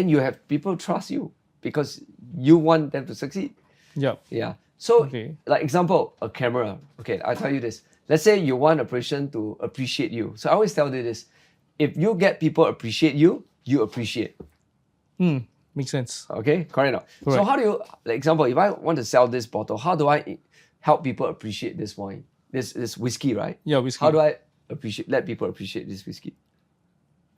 you have people trust you because you want them to succeed. Yeah. Yeah. So Okay. like example, a camera. Okay, I'll tell you this. Let's say you want a person to appreciate you. So I always tell you this. If you get people appreciate you, you appreciate. Makes sense. Okay, correct or not? So Correct. how do you, like example, if I want to sell this bottle, how do I help people appreciate this wine? This whiskey, right? Yeah, whiskey. How do I let people appreciate this whiskey?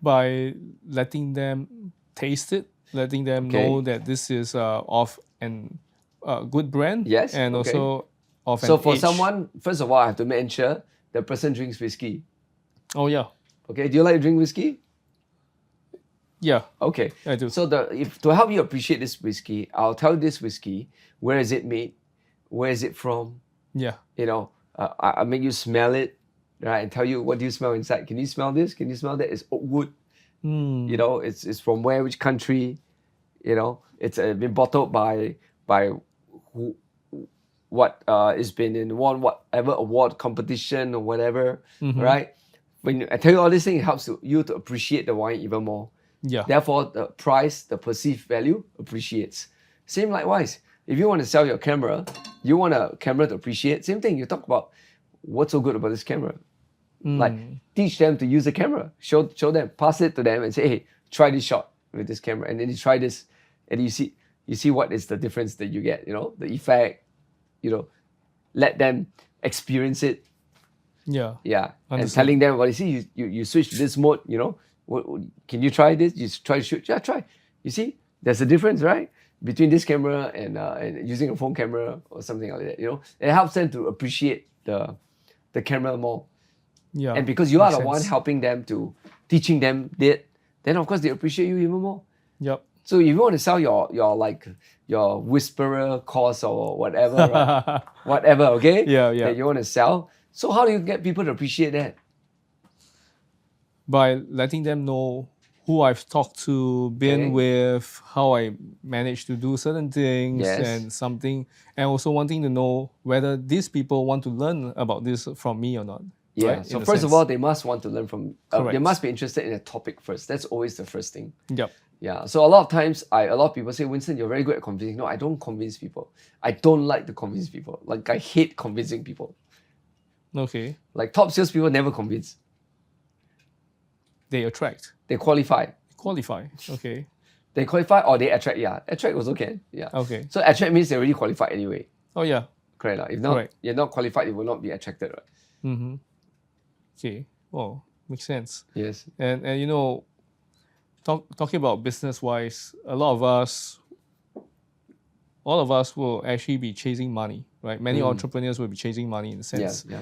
By letting them taste it, letting them Okay. know that this is of an good brand. Yes, And okay. also of an So for age. someone, first of all, I have to make sure the person drinks whiskey. Oh yeah. Okay, do you like to drink whiskey? Yeah. Okay. I do. So if to help you appreciate this whiskey, I'll tell you this whiskey, where is it made? Where is it from? Yeah. You know, I make you smell it, right? And tell you what do you smell inside. Can you smell this? Can you smell that? It's oak wood. You know, it's from where, which country? You know, it's been bottled by who, what it's been in whatever award competition or whatever, right? When I tell you all these things, it helps you to appreciate the wine even more. Yeah. Therefore, the price, the perceived value appreciates. Same likewise, if you want to sell your camera, you want a camera to appreciate. Same thing, you talk about what's so good about this camera. Like teach them to use the camera. Show them, pass it to them and say, hey, try this shot with this camera. And then you try this and you see what is the difference that you get, you know, the effect, you know, let them experience it. Yeah. Yeah, and Understood. telling them, well, you see, you switch to this mode, you know, can you try this? You try to shoot, yeah, try. You see, there's a difference, right? Between this camera and using a phone camera or something like that, you know. It helps them to appreciate the camera more. Yeah. And because you are Makes the one sense. helping them teaching them that, then of course they appreciate you even more. Yep. So if you want to sell your whisperer course or whatever, right? Whatever, okay? Yeah, yeah. That you want to sell. So how do you get people to appreciate that? By letting them know who I've talked to, been Okay. with, how I managed to do certain things Yes. and something, and also wanting to know whether these people want to learn about this from me or not. Yeah. right? So In a first of sense. all, they must want to learn from. They Correct. must be interested in a topic first. That's always the first thing. Yep. Yeah. So a lot of times, a lot of people say, Winston, you're very good at convincing. No, I don't convince people. I don't like to convince people. Like I hate convincing people. Okay. Like top salespeople never convince. They attract, They qualify. qualify. Okay. They qualify or they attract. Yeah, attract also can. Yeah. Okay. So attract means they already qualified anyway. Oh yeah. Correct. If not, Correct. you're not qualified, you will not be attracted, right? Mm-hmm. Okay. Oh, makes sense. Yes. And you know, talking about business wise, all of us will actually be chasing money, right? Many entrepreneurs will be chasing money in a Yeah. sense. Yeah.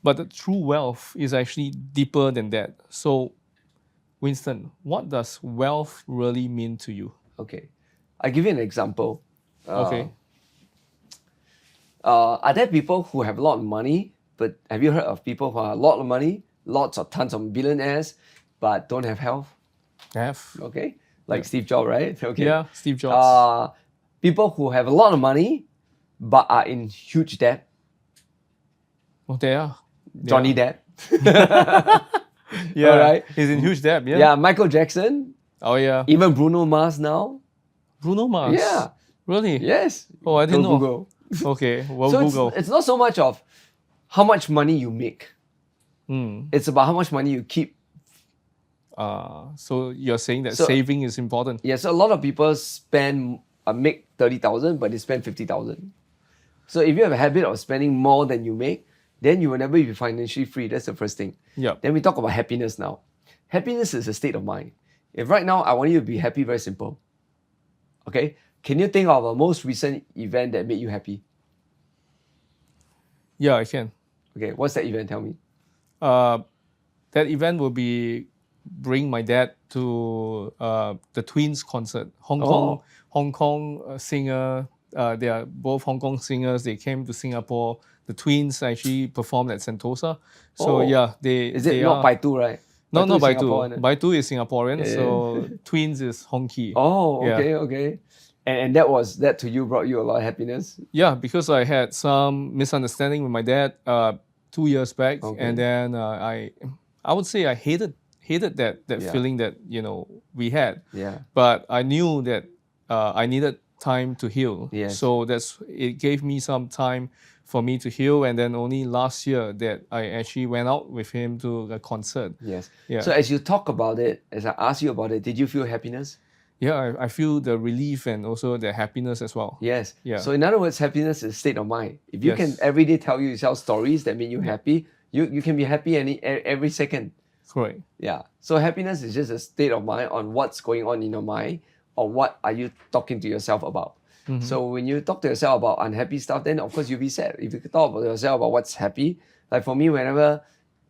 But the true wealth is actually deeper than that. So, Winston, what does wealth really mean to you? Okay. I'll give you an example. Okay. Are there people who have a lot of money, but have you heard of people who have a lot of money, lots of tons of billionaires, but don't have health? Have. Okay. Like Steve Jobs, right? Okay. Yeah, Steve Jobs. People who have a lot of money, but are in huge debt. Oh, they are. Johnny Depp. Yeah, Alright. He's in huge debt. Yeah. Yeah, Michael Jackson. Oh yeah. Even Bruno Mars now. Bruno Mars. Yeah. Really? Yes. Oh, I didn't Go know. Google. Okay. Well, So Google. it's not so much of how much money you make. It's about how much money you keep. So you're saying that So- saving is important. Yeah, so a lot of people make 30,000, but they spend 50,000. So if you have a habit of spending more than you make, then you will never be financially free. That's the first thing. Yep. Then we talk about happiness now. Happiness is a state of mind. If right now I want you to be happy, very simple. Okay? Can you think of a most recent event that made you happy? Yeah, I can. Okay, what's that event? Tell me. That event will be bring my dad to the Twins concert. Oh. Hong Kong singer. They are both Hong Kong singers. They came to Singapore. The Twins actually performed at Sentosa. So Oh. yeah, Is they it not are. Baitu, right? No, Baitu not is Singapore, Baitu. isn't it? Baitu is Singaporean, Yeah. so Twins is Hong Kee. Oh, Yeah. okay. And that to you brought you a lot of happiness. Yeah, because I had some misunderstanding with my dad 2 years back, Okay. and then I would say I hated that Yeah. feeling that we had. Yeah. But I knew that I needed time to heal. Yes. So it gave me some time for me to heal, and then only last year that I actually went out with him to a concert. Yes. Yeah. So as you talk about it, as I ask you about it, did you feel happiness? Yeah, I feel the relief and also the happiness as well. Yes. Yeah. So in other words, happiness is a state of mind. If you can Yes. every day tell yourself stories that make you happy, you can be happy every second. Correct. Yeah. So happiness is just a state of mind on what's going on in your mind, or what are you talking to yourself about. So when you talk to yourself about unhappy stuff, then of course you'll be sad. If you talk about yourself about what's happy, like for me, whenever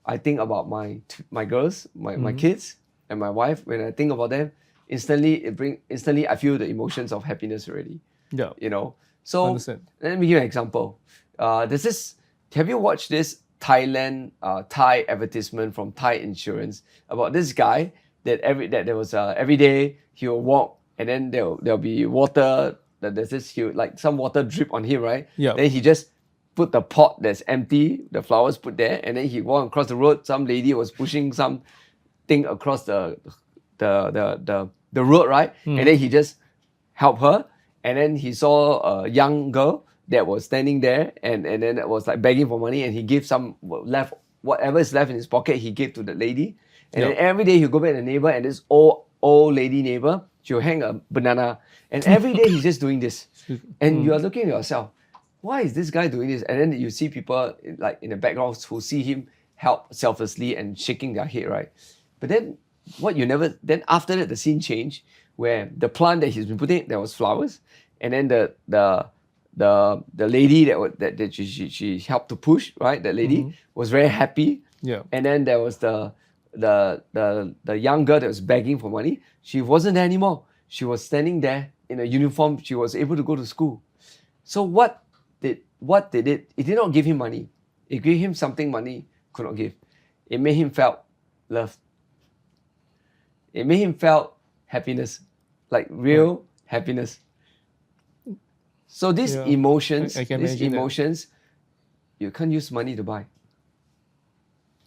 I think about my girls, my kids, and my wife, when I think about them, instantly I feel the emotions of happiness already. Yeah. So Understand. let me give you an example. Have you watched this Thai advertisement from Thai insurance about this guy that every day he will walk, and then there'll be water, that there's this like some water drip on him, right? Yeah. Then he just put the pot that's empty, the flowers put there, and then he walked across the road. Some lady was pushing some thing across the road, right? And then he just helped her, and then he saw a young girl that was standing there, and then it was like begging for money, and he gave whatever is left in his pocket, he gave to the lady. And then every day he'll go back to the neighbor, and this old lady neighbor, she'll hang a banana, and every day he's just doing this. And you are looking at yourself, why is this guy doing this? And then you see people like in the background who see him help selflessly and shaking their head, right? But then then after that, the scene changed, where the plant that he's been putting, there was flowers, and then the lady that she helped to push, right? That lady was very happy. Yeah. And then there was the young girl that was begging for money. She wasn't there anymore. She was standing there in a uniform. She was able to go to school. So what did it? It did not give him money. It gave him something money could not give. It made him felt loved. It made him felt happiness, like real happiness. So these Yeah, emotions, I can imagine that. you can't use money to buy.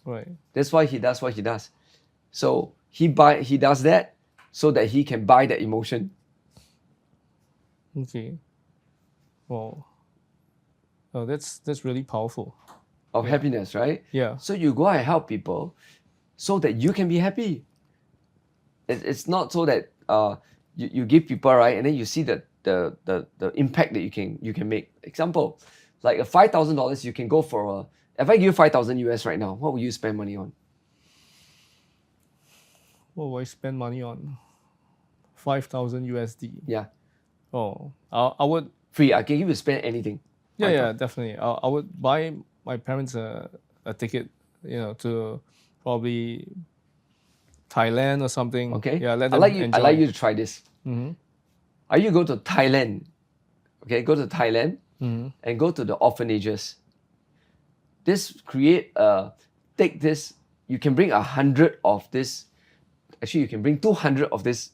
Right. That's why he does what he does. So he does that so that he can buy that emotion. Okay. Wow. Oh, that's really powerful. Of happiness, right? Yeah. So you go and help people so that you can be happy. It's not so that you give people, right, and then you see the impact that you can make. Example, like a $5,000, you can go for if I give you 5,000 US right now, what will you spend money on? What will I spend money on? 5,000 USD. Yeah, Oh, I would. free. I can give you spend anything. Yeah, definitely. I would buy my parents a ticket, to probably Thailand or something. Okay. Yeah, let I them like you. enjoy. I like you to try this. Are you go to Thailand? Okay, go to Thailand and go to the orphanages. Take this. You can bring 100 of this. Actually, you can bring 200 of these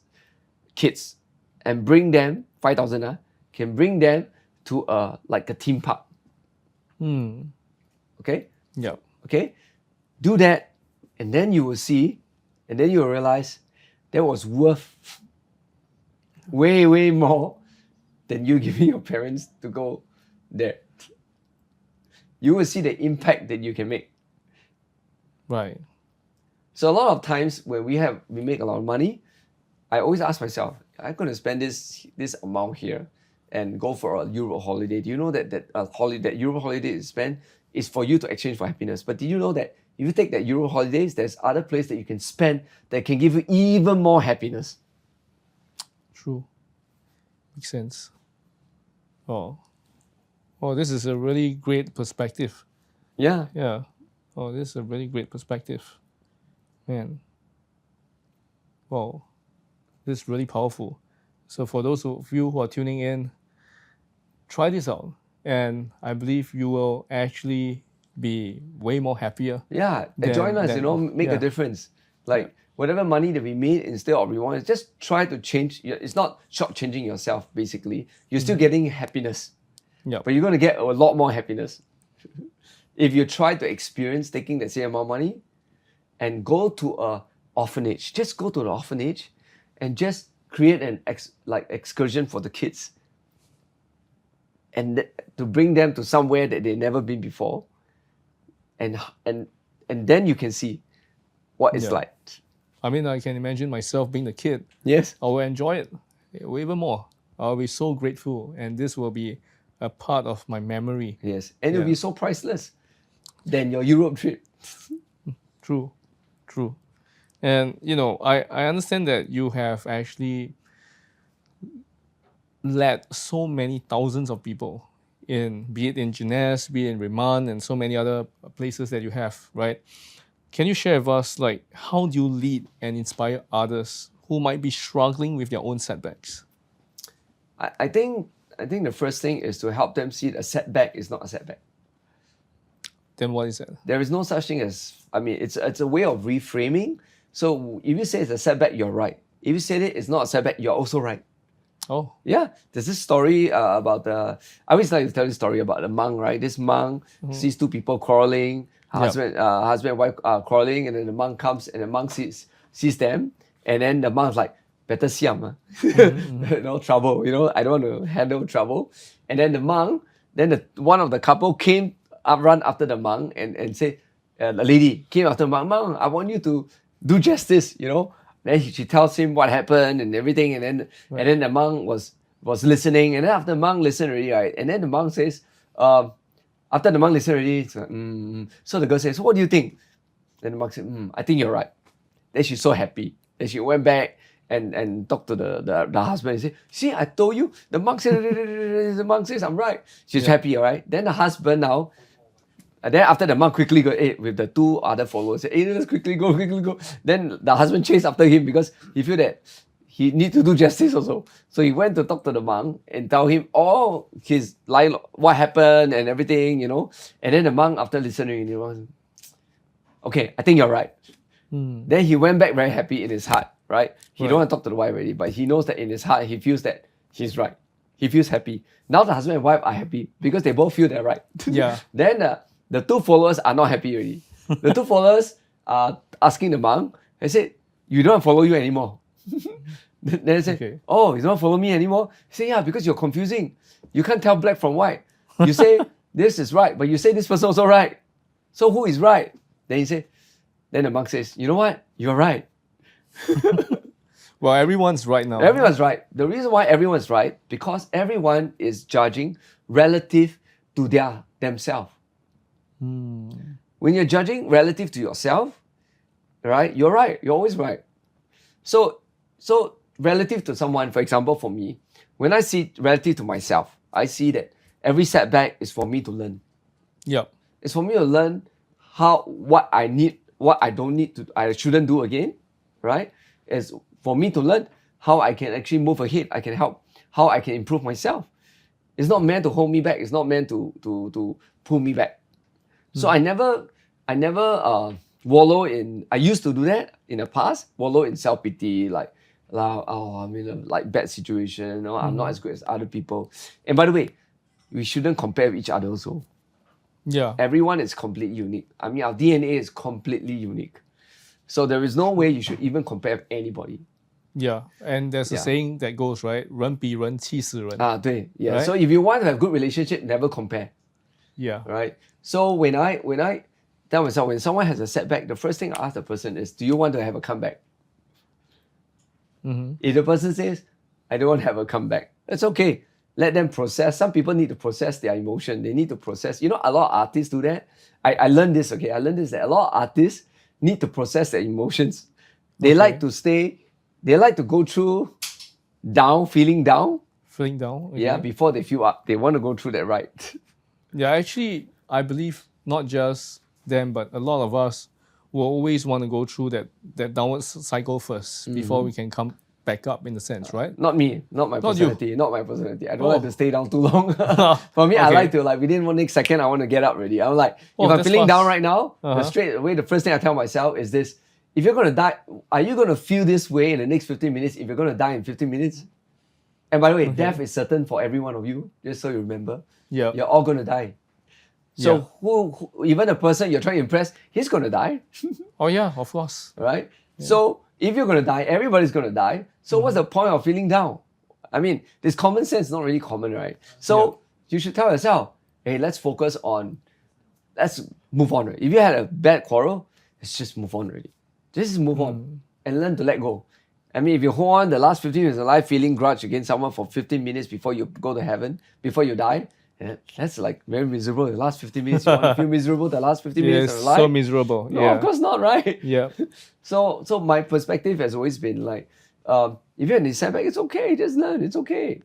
kids and bring them 5,000. Can bring them to like a theme park. Okay. Yeah. Okay, do that, and then you will see, and then you will realize that was worth way more than you giving your parents to go there. You will see the impact that you can make. Right. So a lot of times when we make a lot of money, I always ask myself, I'm going to spend this amount here and go for a Europe holiday. Do you know that Europe holiday is spent is for you to exchange for happiness? But did you know that if you take that Euro holidays, there's other places that you can spend that can give you even more happiness? True. Makes sense. Oh, this is a really great perspective. Yeah. Yeah. Oh, this is a really great perspective. Man. Wow, this is really powerful. So for those of you who are tuning in, try this out, and I believe you will actually be way more happier. Yeah, Then- join us, then- make a yeah. difference. Like whatever money that we made, instead of reward, just try to change. It's not shortchanging yourself, basically. You're still getting happiness, Yep. but you're going to get a lot more happiness. If you try to experience taking the same amount of money and go to a orphanage, just go to the orphanage and just create an excursion for the kids and to bring them to somewhere that they've never been before. And then you can see what it's Yeah. like. I mean, I can imagine myself being the kid. Yes. I will enjoy it even more. I'll be so grateful, and this will be a part of my memory. Yes. And it'll Yeah. be so priceless than your Europe trip. True. And I understand that you have actually led so many thousands of people be it in Jeunesse, be it in RIMAN, and so many other places that you have, right? Can you share with us, like, how do you lead and inspire others who might be struggling with their own setbacks? I think the first thing is to help them see that a setback is not a setback. Then what is that? There is no such thing as, it's a way of reframing. So if you say it's a setback, you're right. If you say it's not a setback, you're also right. Oh, Yeah, there's this story about I always like to tell this story about the monk, right? This monk sees two people quarreling, husband and wife quarreling, and then the monk comes and the monk sees them, and then the monk's like, better siam, no trouble, I don't want to handle trouble. And then the monk, one of the couple came run after the monk and say, the lady came after the monk, I want you to do justice, Then she tells him what happened and everything, and then the monk was listening, and then after the monk listened already, right? And then the monk says, after the monk listened already, so the girl says, so what do you think? Then the monk said, I think you're right. Then she's so happy. Then she went back and talked to the husband and said, see, I told you, the monk says I'm right. She's happy, all right? Then the husband now, and then after the monk quickly go with the two other followers, say, let's quickly go. Then the husband chased after him because he feel that he need to do justice also. So he went to talk to the monk and tell him all his life, what happened and everything, And then the monk, after listening, he was, okay, I think you're right. Then he went back very happy in his heart, right? He don't want to talk to the wife already, but he knows that in his heart, he feels that he's right. He feels happy. Now the husband and wife are happy because they both feel they're right. Yeah. Then the two followers are not happy already. The two followers are asking the monk, they said, you don't follow you anymore. Then they say, Okay. oh, you don't follow me anymore? He said, yeah, because you're confusing. You can't tell black from white. You say this is right, but you say this person also right. So who is right? Then the monk says, you know what? You're right. Well, everyone's right now. Everyone's right. The reason why everyone's right, because everyone is judging relative to themselves. When you're judging relative to yourself, right, you're right. You're always right. So relative to someone, for example, for me, when I see relative to myself, I see that every setback is for me to learn. Yep. It's for me to learn what I need, what I don't need to, I shouldn't do again, right? It's for me to learn how I can actually move ahead. I can help, how I can improve myself. It's not meant to hold me back. It's not meant to pull me back. So I never wallow in. I used to do that in the past. Wallow in self-pity, like, I'm in a like bad situation. I'm not as good as other people. And by the way, we shouldn't compare with each other also. Yeah. Everyone is completely unique. Our DNA is completely unique. So there is no way you should even compare with anybody. Yeah. And there's a saying that goes, right? 人比人气死人. 对, yeah. Right? So if you want to have good relationship, never compare. Yeah. Right? So when I tell myself, when someone has a setback, the first thing I ask the person is, do you want to have a comeback? If the person says, I don't want to have a comeback, that's okay. Let them process. Some people need to process their emotion. They need to process. A lot of artists do that. I learned this, okay? I learned this, that a lot of artists need to process their emotions. They like to go through feeling down. Feeling down. Okay. Yeah, before they feel up. They want to go through that ride. Yeah, actually, I believe not just them, but a lot of us we'll always want to go through that downward cycle first before we can come back up in a sense, right? Not me, not my Not you. personality, not my personality. I don't Oh. like to stay down too long. For me, I Okay. like to within 1 next second, I want to get up already. I'm like, Oh, if I'm that's feeling fast. down right now, Uh-huh. the first thing I tell myself is this: if you're gonna die, are you gonna feel this way in the next 15 minutes? If you're gonna die in 15 minutes, and by the way, death is certain for every one of you. Just so you remember, Yeah. you're all gonna die. So Yeah. who even the person you're trying to impress, he's gonna die. Oh yeah, of course. Right? So if you're gonna die, everybody's gonna die. So what's the point of feeling down? I mean, this common sense not really common, right? So you should tell yourself, hey, let's move on. Right? If you had a bad quarrel, let's just move on already. Just move on and learn to let go. I mean, if you hold on the last 15 minutes of life feeling grudge against someone for 15 minutes before you go to heaven, before you die, that's like very miserable. The last 15 minutes, you want to feel miserable the last 15 minutes of Yes, your life? so miserable. No, Yeah. of course not, right? Yeah. So my perspective has always been like, if you're in a setback, it's okay. Just learn. It's okay.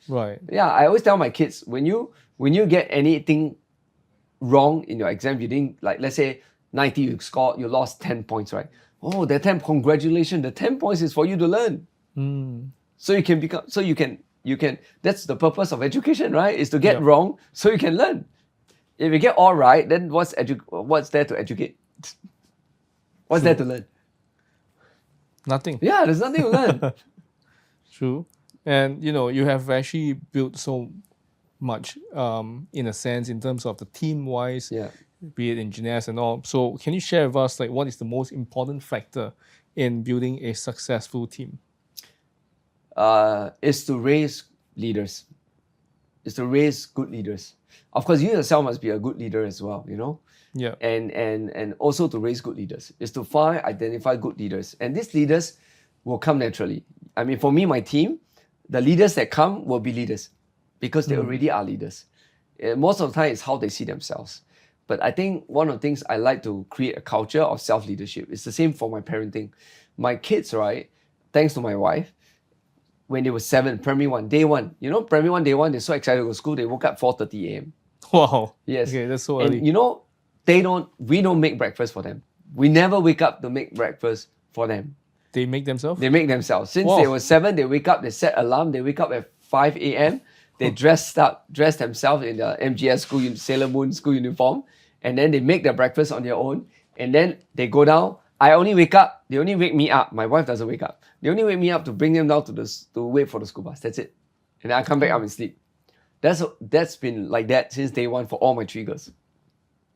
Right. Yeah, I always tell my kids when you get anything wrong in your exam, you didn't let's say 90, you lost 10 points, right? Oh, that 10, congratulations. The 10 points is for you to learn. So you can become. So you can. That's the purpose of education, right? Is to get wrong so you can learn. If you get all right, then what's there to educate? What's there to learn? Nothing. Yeah, there's nothing to learn. True. And you have actually built so much in a sense in terms of the team wise, Yeah. be it engineers and all. So can you share with us what is the most important factor in building a successful team? Is to raise leaders. Is to raise good leaders. Of course, you yourself must be a good leader as well, Yeah. And also to raise good leaders. Is to identify good leaders. And these leaders will come naturally. I mean, for me, my team, the leaders that come will be leaders because they already are leaders. Most of the time, it's how they see themselves. But I think one of the things I like to create a culture of self-leadership. It's the same for my parenting. My kids, right, thanks to my wife, when they were 7, primary 1, day 1, primary 1, day 1, they're so excited to go to school, they woke up 4:30 a.m. Wow. Yes. Okay, that's so early. And we don't make breakfast for them. We never wake up to make breakfast for them. They make themselves? They make themselves. Since Wow. they were 7, they wake up, they set alarm, they wake up at 5 a.m., they dress themselves in the MGS school, Sailor Moon school uniform, and then they make their breakfast on their own, and then they go down. They only wake me up. My wife doesn't wake up. They only wake me up to bring them down to wait for the school bus. That's it. And then I come back up and sleep. That's been like that since day 1 for all my 3 girls.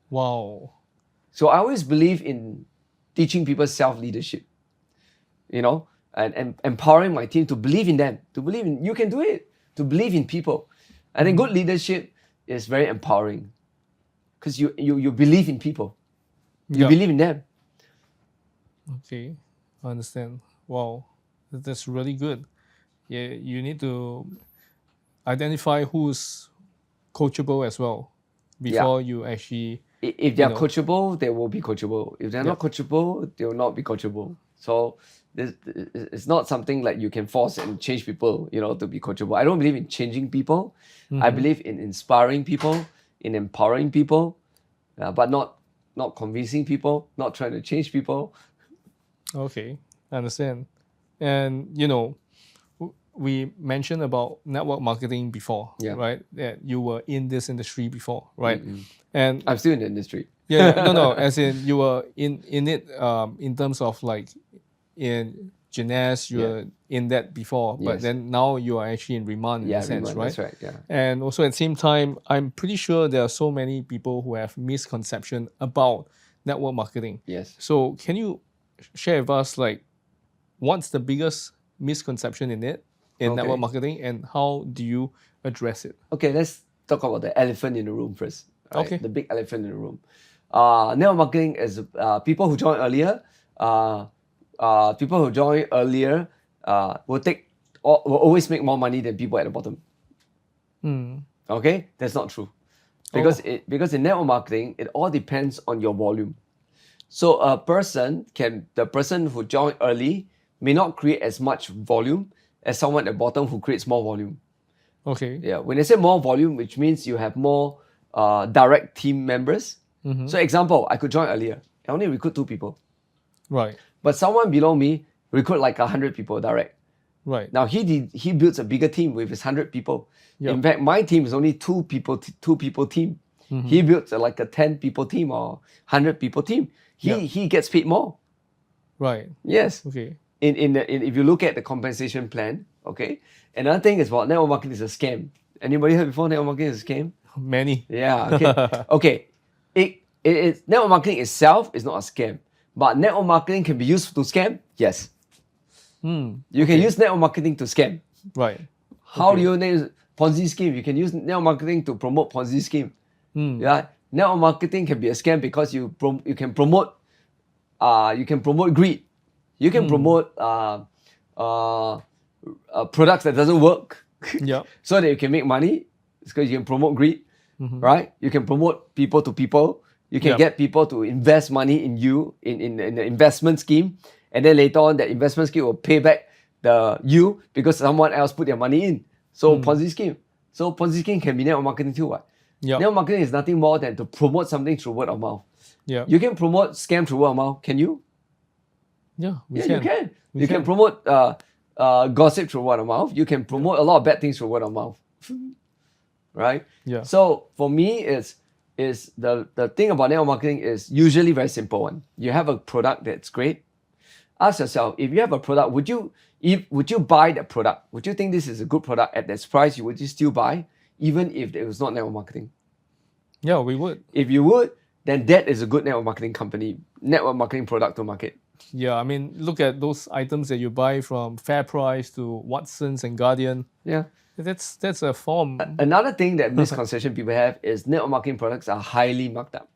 Wow. So I always believe in teaching people self-leadership, and empowering my team to believe in them, to believe in, you can do it, to believe in people. I think good leadership is very empowering because you believe in people. You Yeah. believe in them. Okay, I understand. Wow, that's really good. Yeah, you need to identify who's coachable as well before you actually. If they're know. coachable, they will be coachable. If they're not coachable, they will not be coachable. So it's not something like you can force and change people, to be coachable. I don't believe in changing people. I believe in inspiring people, in empowering people, but not convincing people, not trying to change people. Okay, I understand. And we mentioned about network marketing before, Yeah. right? That you were in this industry before, right? And I'm still in the industry. no, as in you were in it in terms of in gymnast, you were in that before, but Yes. then now you are actually in RIMAN in a sense, RIMAN, right? that's right, yeah. And also at the same time, I'm pretty sure there are so many people who have misconception about network marketing. Yes. So can you share with us what's the biggest misconception in network marketing, and how do you address it? Okay, let's talk about the elephant in the room first. Right? Okay. The big elephant in the room. Network marketing is people who join earlier. People who join earlier will always make more money than people at the bottom. Okay, that's not true, because in network marketing it all depends on your volume. So the person who joined early may not create as much volume as someone at the bottom who creates more volume. Okay. Yeah, when I say more volume, which means you have more direct team members. So example, I could join earlier. I only recruit 2 people. Right. But someone below me recruit like 100 people direct. Right. Now he builds a bigger team with his 100 people. Yep. In fact, my team is only 2 people team. He builds like a 10 people team or 100 people team. He gets paid more. Right. Yes. Okay. If you look at the compensation plan, okay. Another thing is about network marketing is a scam. Anybody heard before network marketing is a scam? Many. Yeah. Okay. Okay. Network marketing itself is not a scam, but network marketing can be used to scam. Yes. You can use network marketing to scam. Right. How do you use Ponzi scheme? You can use network marketing to promote Ponzi scheme. Yeah. Network marketing can be a scam because you can promote greed. You can promote products that doesn't work. Yeah. So that you can make money. It's because you can promote greed, right? You can promote people to people. You can get people to invest money in you in the investment scheme, and then later on that investment scheme will pay back you because someone else put their money in. So Ponzi scheme. So Ponzi scheme can be network marketing too. What? Yep. Network marketing is nothing more than to promote something through word of mouth. Yeah. You can promote scam through word of mouth. Can you? Yeah. You can. You can promote gossip through word of mouth. You can promote a lot of bad things through word of mouth. Right? Yeah. So for me, it's the thing about network marketing is usually very simple one. You have a product that's great. Ask yourself, if you have a product, would you buy that product? Would you think this is a good product at this price? Would you still buy, even if it was not network marketing? Yeah, we would. If you would, then that is a good network marketing company, network marketing product to market. Yeah, I mean, look at those items that you buy from FairPrice to Watsons and Guardian. Yeah. That's a form. Another thing that misconception people have is network marketing products are highly marked up.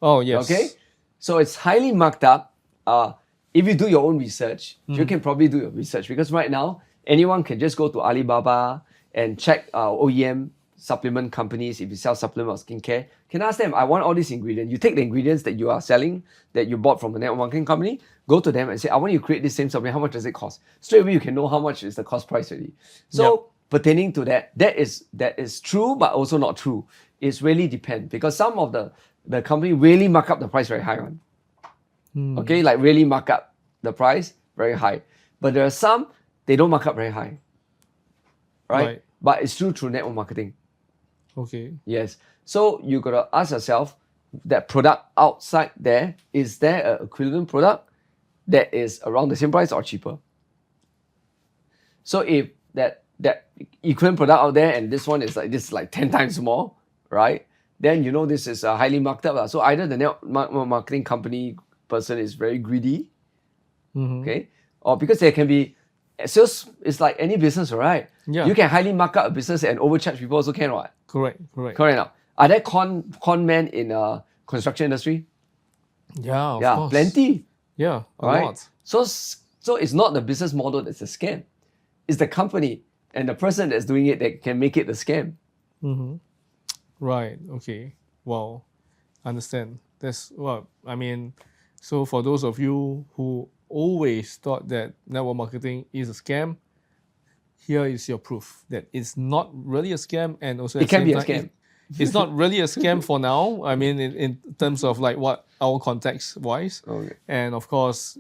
Oh, yes. Okay? So it's highly marked up. If you do your own research, you can probably do your research because right now, anyone can just go to Alibaba and check OEM supplement companies. If you sell supplement or skincare, can ask them, I want all these ingredients. You take the ingredients that you are selling, that you bought from a network marketing company, go to them and say, I want you to create this same supplement. How much does it cost? Straight away, you can know how much is the cost price already. So pertaining to that is true, but also not true. It's really depend because some of the company really mark up the price very high one. Okay, like really mark up the price very high. But there are some, they don't mark up very high. Right? But it's true through network marketing. Okay. Yes. So you gotta ask yourself, that product outside there, is there an equivalent product that is around the same price or cheaper? So if that equivalent product out there and this one is like 10 times more, right? Then you know this is highly marked up. So either the network marketing company person is very greedy, okay? Or because there can be sales, it's like any business, right? Yeah. You can highly mark up a business and overcharge people also can, right? Correct. Now. Are there con men in construction industry? Yeah, of Yeah, course. plenty. Yeah, a Right? lot. So it's not the business model that's a scam. It's the company and the person that's doing it that can make it a scam. Right. Okay. Well, understand. So for those of you who always thought that network marketing is a scam, here is your proof that it's not really a scam, and also It can be a scam. It's not really a scam for now. I mean, in terms of like what our context wise, Okay. and of course,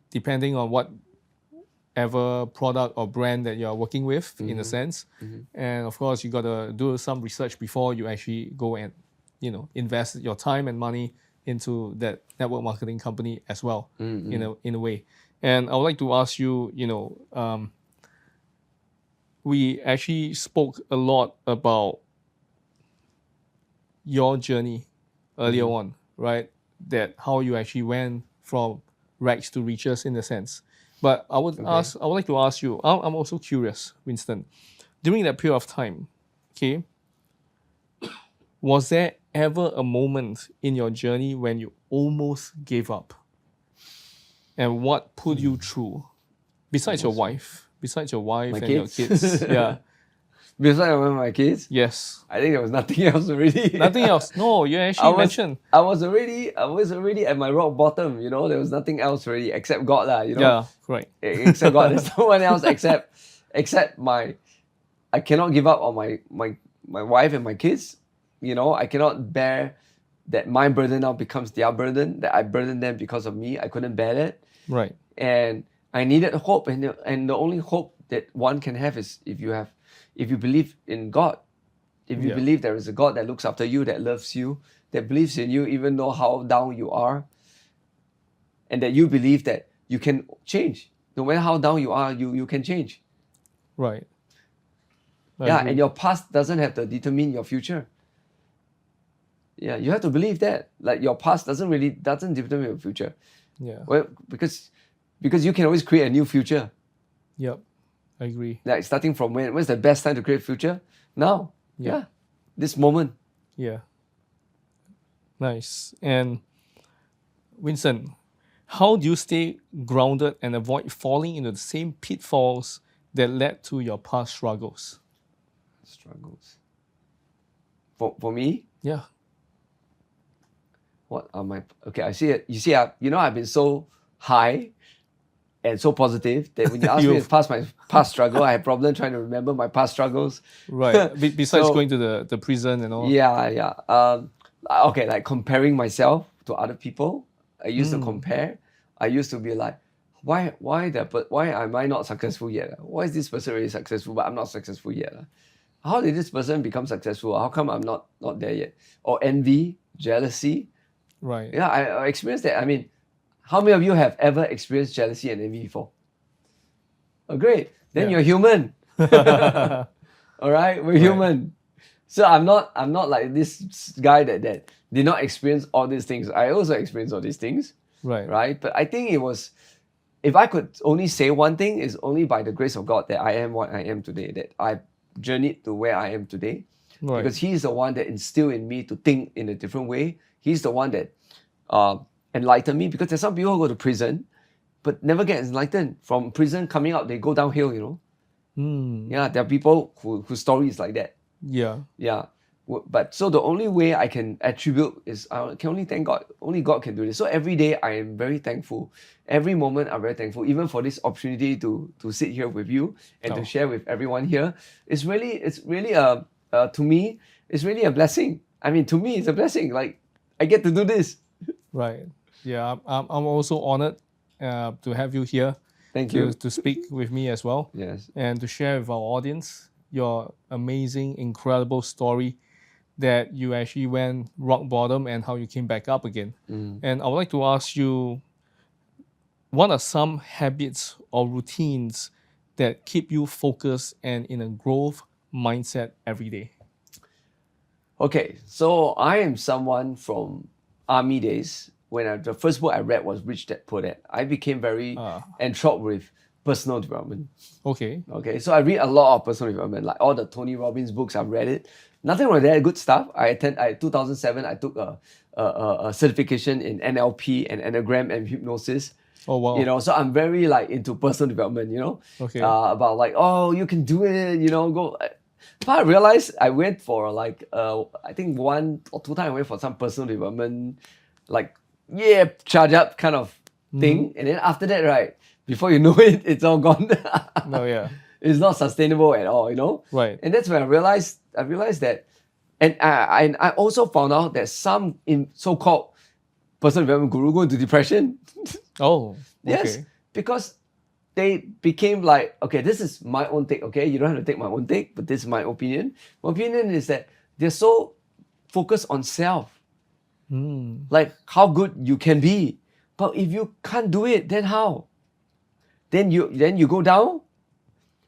depending on whatever product or brand that you are working with, in a sense, and of course, you gotta do some research before you actually go and invest your time and money into that network marketing company as well, in a way. And I would like to ask you, we actually spoke a lot about your journey earlier on, right? That how you actually went from rags to riches in a sense. But I would like to ask you, I'm also curious, Winston, during that period of time, okay, was there ever a moment in your journey when you almost gave up? And what put you through? Besides your wife My and kids? your kids. Yeah. Besides my kids, Yes. I think there was nothing else already. Nothing else. No, you actually mentioned. I was already at my rock bottom, There was nothing else really except God, Yeah, correct. Except God. There's no one else except I cannot give up on my wife and my kids. I cannot bear that my burden now becomes their burden, that I burden them because of me. I couldn't bear it. Right. And I needed hope. And the only hope that one can have is if you believe in God. If you believe there is a God that looks after you, that loves you, that believes in you, even though how down you are, and that you believe that you can change. No matter how down you are, you can change. Right. I Yeah, agree. and your past doesn't have to determine your future. Yeah, you have to believe that. Like your past doesn't determine your future. Yeah. Well, because you can always create a new future. Yep. I agree. Like starting from when's the best time to create future? Now. Yeah. Yeah. This moment. Yeah. Nice. And Winston, how do you stay grounded and avoid falling into the same pitfalls that led to your past struggles? Struggles. For me, Yeah. what are my okay? I see it. You see, I've been so high and so positive that when you ask me to pass my past struggle, I have problem trying to remember my past struggles. Right. Besides So- going to the prison and all. Yeah. Okay, like comparing myself to other people. I used to compare. I used to be like, why am I not successful yet? Why is this person really successful, but I'm not successful yet? How did this person become successful? How come I'm not there yet? Or envy, jealousy. Right. Yeah, I experienced that. I mean, how many of you have ever experienced jealousy and envy before? Oh, great. Then Yeah. you're human. All right, we're human. So I'm not like this guy that did not experience all these things. I also experienced all these things, Right. right? But I think it was, if I could only say one thing, is only by the grace of God that I am what I am today, that I've journeyed to where I am today. Right. Because He's the one that instilled in me to think in a different way. He's the one that enlightened me. Because there's some people who go to prison, but never get enlightened. From prison coming out, they go downhill, you know. Yeah, there are people whose story is like that. Yeah. Yeah. But so the only way I can attribute is I can only thank God. Only God can do this. So every day I am very thankful. Every moment I'm very thankful, even for this opportunity to sit here with you and to share with everyone here. It's really to me, it's really a blessing. I mean, to me, it's a blessing. Like I get to do this. Right. Yeah. I'm also honored to have you here. Thank you. To speak with me as well. Yes. And to share with our audience your amazing, incredible story that you actually went rock bottom and how you came back up again. And I would like to ask you, what are some habits or routines that keep you focused and in a growth mindset every day? Okay, so I am someone from army days. When the first book I read was Rich Dad Poor Dad, I became very enthralled with personal development. Okay. Okay, so I read a lot of personal development, like all the Tony Robbins books. I've read it. Nothing wrong with that, good stuff. I 2007, I took a certification in NLP and Enneagram and hypnosis. Oh, wow. You know, so I'm very like into personal development, you know. Okay. About like, oh, you can do it, you know, go. But I realized I went for like, I think 1 or 2 times I went for some personal development, like, charge up kind of thing. And then after that, right, before you know it, it's all gone. No, yeah. It's not sustainable at all, you know. Right. And that's when I realized that, and I also found out that some in so-called personal development guru go into depression. Oh, Yes, okay. because they became like, okay, this is my own take. Okay, you don't have to take my own take, but this is my opinion. My opinion is that they're so focused on self, like how good you can be. But if you can't do it, then how? Then you go down.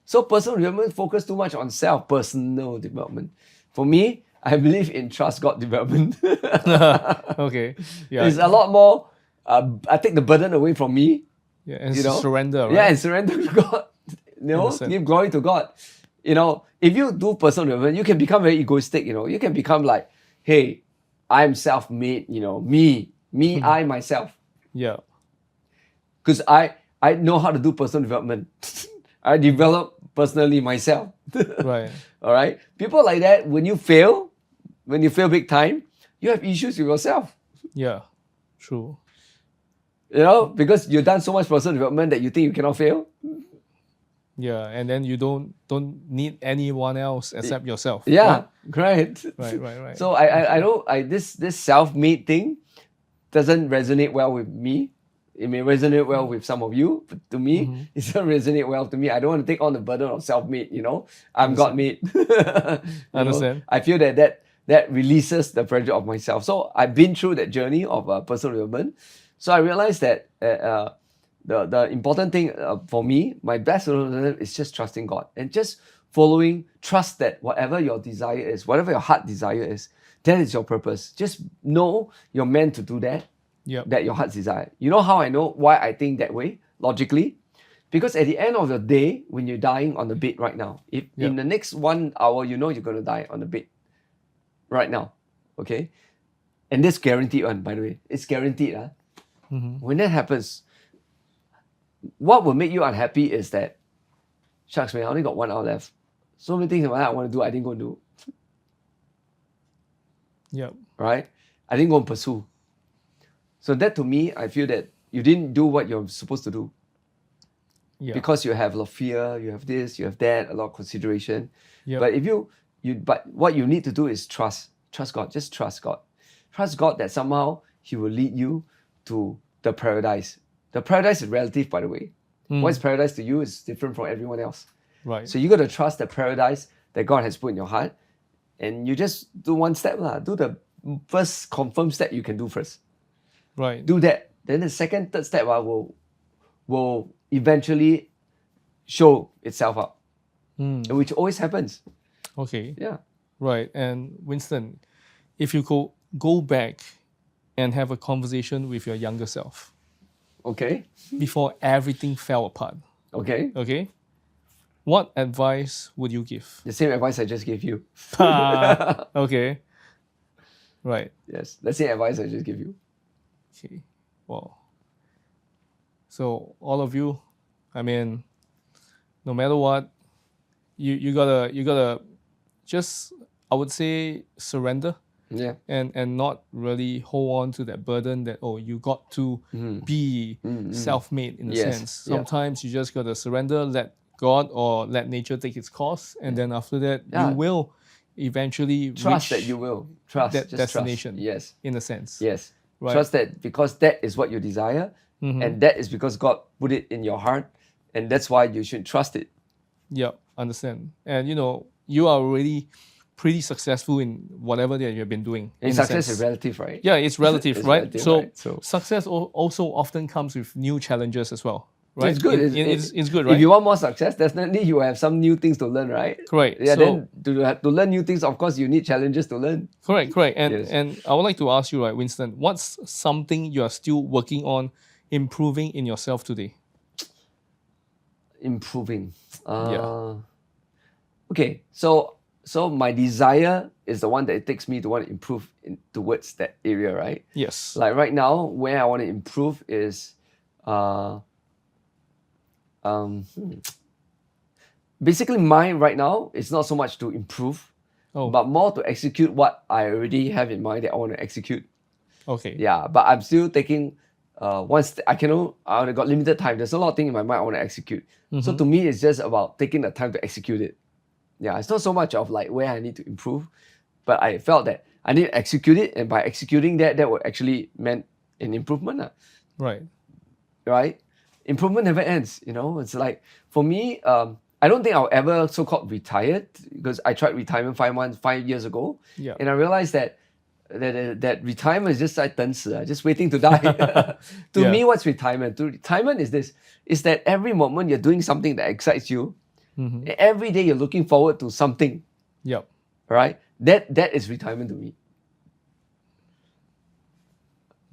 So personal development focus too much on self, personal development. For me, I believe in trust God development. Okay. Yeah. It's a lot more. I take the burden away from me. Yeah, and you know? surrender, right? Yeah, and surrender to God. You know, Understand. give glory to God. You know, if you do personal development, you can become very egoistic. You know, you can become like, hey, I'm self-made. You know, me, I myself, Yeah. because I know how to do personal development. I develop personally myself. Right. All right. People like that, when you fail big time, you have issues with yourself. Yeah. True. You know, because you've done so much personal development that you think you cannot fail. Yeah, and then you don't need anyone else except yourself. Yeah, right. Right. So I don't this self-made thing doesn't resonate well with me. It may resonate well with some of you, but to me, it doesn't resonate well to me. I don't want to take on the burden of self-made, I'm God-made. Understand. I feel that releases the pressure of myself. So I've been through that journey of personal development. So I realized that the important thing for me, my best solution is just trusting God and just trust that whatever your desire is, whatever your heart desire is, that is your purpose. Just know you're meant to do that. Yep. That your heart's desire. You know how I know why I think that way logically? Because at the end of the day, when you're dying on the bed right now, if in the next 1 hour, you're going to die on the bed right now, okay? And that's guaranteed one, by the way. It's guaranteed. When that happens, what will make you unhappy is that, shucks man, I only got 1 hour left. So many things in my life I want to do, I didn't go and do. Yep. Right? I didn't go and pursue. So that to me, I feel that you didn't do what you're supposed to do. Yeah. Because you have a lot of fear, you have this, you have that, a lot of consideration. Yep. But if but what you need to do is trust God. Just trust God. Trust God that somehow He will lead you to the paradise. The paradise is relative, by the way. What is paradise to you is different from everyone else. Right. So you got to trust the paradise that God has put in your heart, and you just do one step lah. Do the first confirmed step you can do first. Right. Do that. Then the second, third step will eventually show itself up, which always happens. Okay. Yeah. Right. And Winston, if you could go back and have a conversation with your younger self Okay. before everything fell apart, Okay. okay, what advice would you give? The same advice I just gave you. Okay. Right. Yes. The same advice I just gave you. Okay. Wow. So all of you, I mean, no matter what, you gotta just, I would say, surrender Yeah. and not really hold on to that burden that, oh, you got to be self-made in a Yes. sense. Yeah. Sometimes you just gotta surrender, let God or let nature take its course, and then after that Yeah. you will eventually Trust reach that you will. Trust. that Just destination. Trust. Yes. in a sense. Yes. Right. Trust that because that is what you desire, and that is because God put it in your heart, and that's why you should trust it. Yep, understand. And you are already pretty successful in whatever that you've been doing. And in a success sense. is relative, right? Yeah, it's relative, It's right? relative, So, right? So- success also often comes with new challenges as well, right? It's good. It's good, right? If you want more success, definitely you have some new things to learn, right? Correct. Yeah. So- then to learn new things, of course, you need challenges to learn. Correct. And Yes. and I would like to ask you, right, Winston, what's something you are still working on improving in yourself today? Improving. Yeah. Okay. So my desire is the one that it takes me to want to improve towards that area, right? Yes. Like right now, where I want to improve is, basically mine right now is not so much to improve, Oh. but more to execute what I already have in mind that I want to execute. Okay. Yeah, but I'm still taking I got limited time. There's a lot of things in my mind I want to execute. So to me, it's just about taking the time to execute it. Yeah, it's not so much of like where I need to improve, but I felt that I need to execute it, and by executing that would actually meant an improvement. Right. Right? Improvement never ends, It's like, for me, I don't think I'll ever so-called retired, because I tried retirement 5 years ago. Yeah. And I realized that retirement is just like 等死, just waiting to die. To Yeah. me, what's retirement? Retirement is this, is that every moment you're doing something that excites you. Every day you're looking forward to something, Yep. right? That is retirement to me.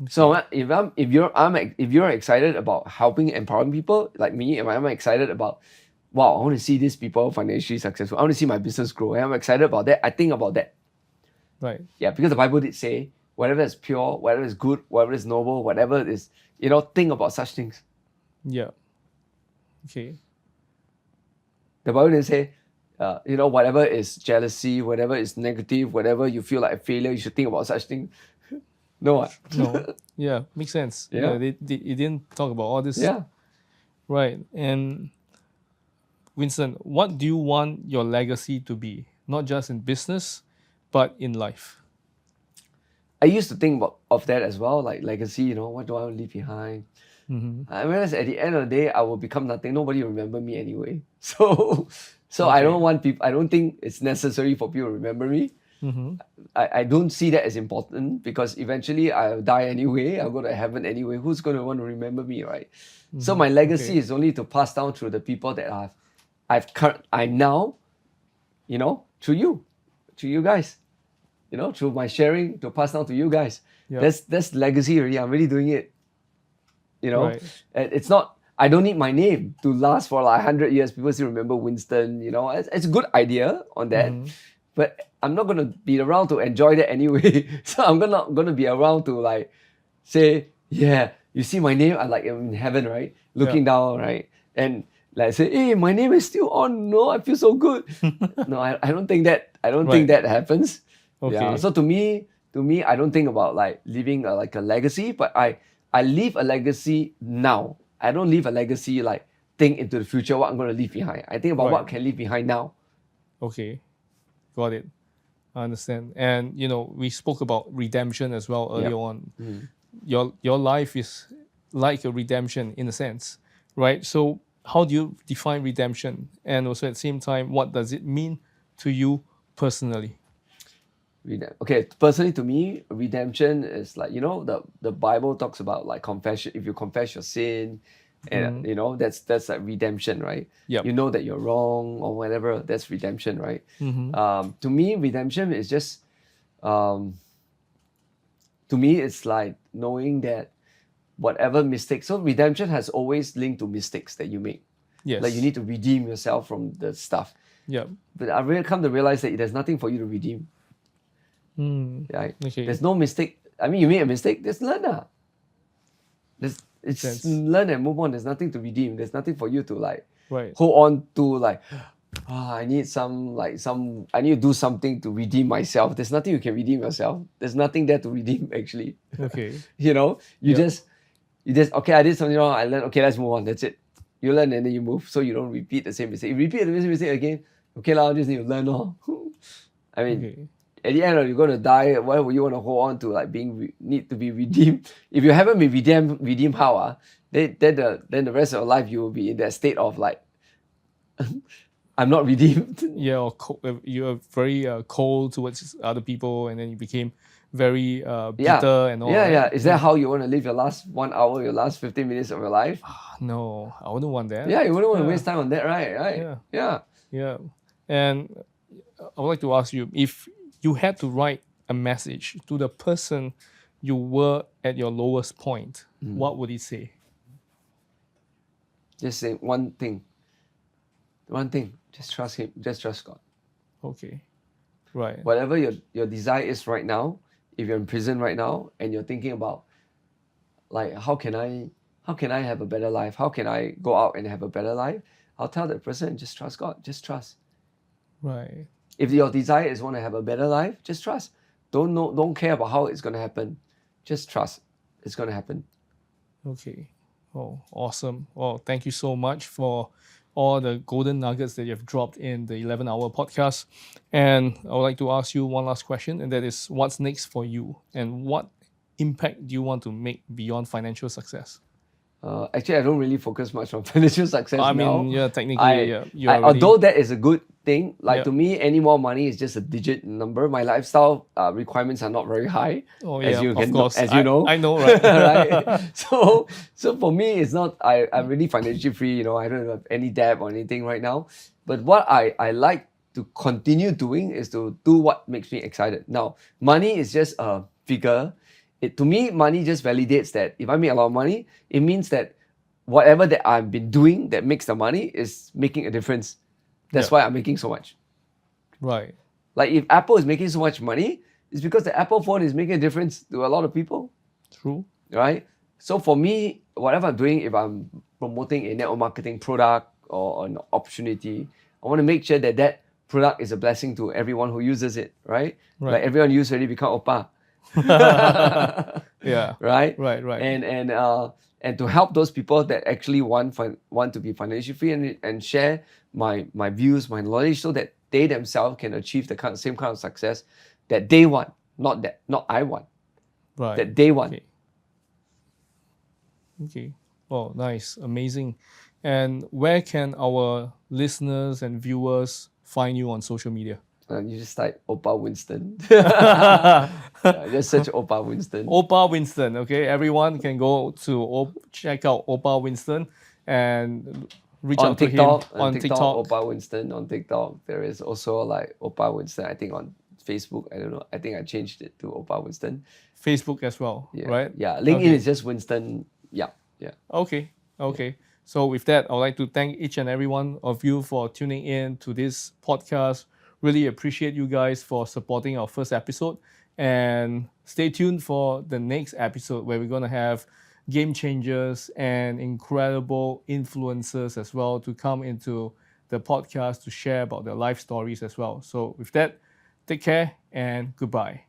So if you're excited about helping, empowering people like me, and I'm excited about, wow, I want to see these people financially successful. I want to see my business grow. And I'm excited about that. I think about that. Right. Yeah, because the Bible did say, whatever is pure, whatever is good, whatever is noble, whatever is, think about such things. Yeah. Okay. The Bible didn't say, whatever is jealousy, whatever is negative, whatever you feel like a failure, you should think about such things. No, what? No. Yeah, makes sense. Yeah. It didn't talk about all this. Yeah. Right. And Winston, what do you want your legacy to be? Not just in business, but in life. I used to think of that as well, like legacy, what do I want to leave behind? I realized at the end of the day, I will become nothing. Nobody will remember me anyway. So I don't want people, I don't think it's necessary for people to remember me. I don't see that as important because eventually I'll die anyway. I'll go to heaven anyway. Who's going to want to remember me, right? So my legacy is only to pass down through the people that I'm now, through you guys, through my sharing to pass down to you guys. Yeah. That's legacy already. I'm really doing it. Right. It's not, I don't need my name to last for like 100 years. People still remember Winston, it's a good idea on that. But I'm not going to be around to enjoy that anyway. So I'm not going to be around to like say, yeah, you see my name, I'm in heaven, right? Looking down, right? And like say, hey, my name is still on. No, I feel so good. No, I don't think that, think that happens. Okay. Yeah. So to me, I don't think about like leaving a legacy, but I leave a legacy now. I don't leave a legacy like think into the future what I'm going to leave behind. I think about what I can leave behind now. Okay, got it. I understand. And we spoke about redemption as well earlier on. Your life is like a redemption in a sense, right? So how do you define redemption? And also at the same time, what does it mean to you personally? Okay, personally to me, redemption is like, the Bible talks about like confession. If you confess your sin, and that's like redemption, right? Yep. You know that you're wrong or whatever, that's redemption, right? To me, redemption is just, to me, it's like knowing that whatever mistakes, so redemption has always linked to mistakes that you make. Yes. Like you need to redeem yourself from the stuff. Yeah. But I've really come to realize that there's nothing for you to redeem. Right? Okay. There's no mistake. I mean, you made a mistake, just learn. It's learn and move on. There's nothing to redeem. There's nothing for you to like hold on to like, I need I need to do something to redeem myself. There's nothing you can redeem yourself. There's nothing there to redeem actually. Okay. You just, okay, I did something wrong, I learned, okay, let's move on. That's it. You learn and then you move so you don't repeat the same mistake. If you repeat the same mistake again, okay, I just need to learn. I mean, at the end of you're going to die, why would you want to hold on to like need to be redeemed? If you haven't been redeemed how? Then the rest of your life you will be in that state of like, I'm not redeemed. Yeah, or you're very cold towards other people, and then you became very bitter and all. Yeah. Is that how you want to live your last 1 hour, your last 15 minutes of your life? No, I wouldn't want that. Yeah, you wouldn't want to waste time on that, right? Yeah. And I would like to ask you, if you had to write a message to the person you were at your lowest point, what would it say? Just say one thing. Just trust him. Just trust God. Okay. Right. Whatever your desire is right now, if you're in prison right now and you're thinking about like how can I have a better life? How can I go out and have a better life? I'll tell that person, just trust God. Just trust. Right. If your desire is want to have a better life, just trust. Don't care about how it's gonna happen. Just trust. It's gonna happen. Okay. Oh, awesome. Well, thank you so much for all the golden nuggets that you've dropped in the 11-hour podcast. And I would like to ask you one last question, and that is, what's next for you? And what impact do you want to make beyond financial success? Actually, I don't really focus much on financial success now. I mean, yeah, technically, although that is a good thing, like to me, any more money is just a digit number. My lifestyle requirements are not very high, as you know. I know, right? Right. So for me, it's not. I'm really financially free. I don't have any debt or anything right now. But what I like to continue doing is to do what makes me excited. Now, money is just a figure. To me, money just validates that if I make a lot of money, it means that whatever that I've been doing that makes the money is making a difference. That's why I'm making so much. Right. Like if Apple is making so much money, it's because the Apple phone is making a difference to a lot of people. True. Right? So for me, whatever I'm doing, if I'm promoting a network marketing product or an opportunity, I want to make sure that that product is a blessing to everyone who uses it, right? Like everyone use already become Oppa. Yeah. Right? Right. And and to help those people that actually want to be financially free, and share my views, my knowledge, so that they themselves can achieve the same kind of success that they want, not I want, Right. that they want. Okay. Oh, nice. Amazing. And where can our listeners and viewers find you on social media? You just type Oppa Winston. Just search Oppa Winston. Oppa Winston. Okay. Everyone can go to check out Oppa Winston and reach On out to him TikTok, on TikTok. Oppa Winston on TikTok. There is also like Oppa Winston, I think, on Facebook. I don't know. I think I changed it to Oppa Winston. Facebook as well, Yeah. right? Yeah. LinkedIn Okay. is just Winston. Yeah. Yeah. Okay. So with that, I'd like to thank each and every one of you for tuning in to this podcast. Really appreciate you guys for supporting our first episode. And stay tuned for the next episode where we're going to have game changers and incredible influencers as well to come into the podcast to share about their life stories as well. So with that, take care and goodbye.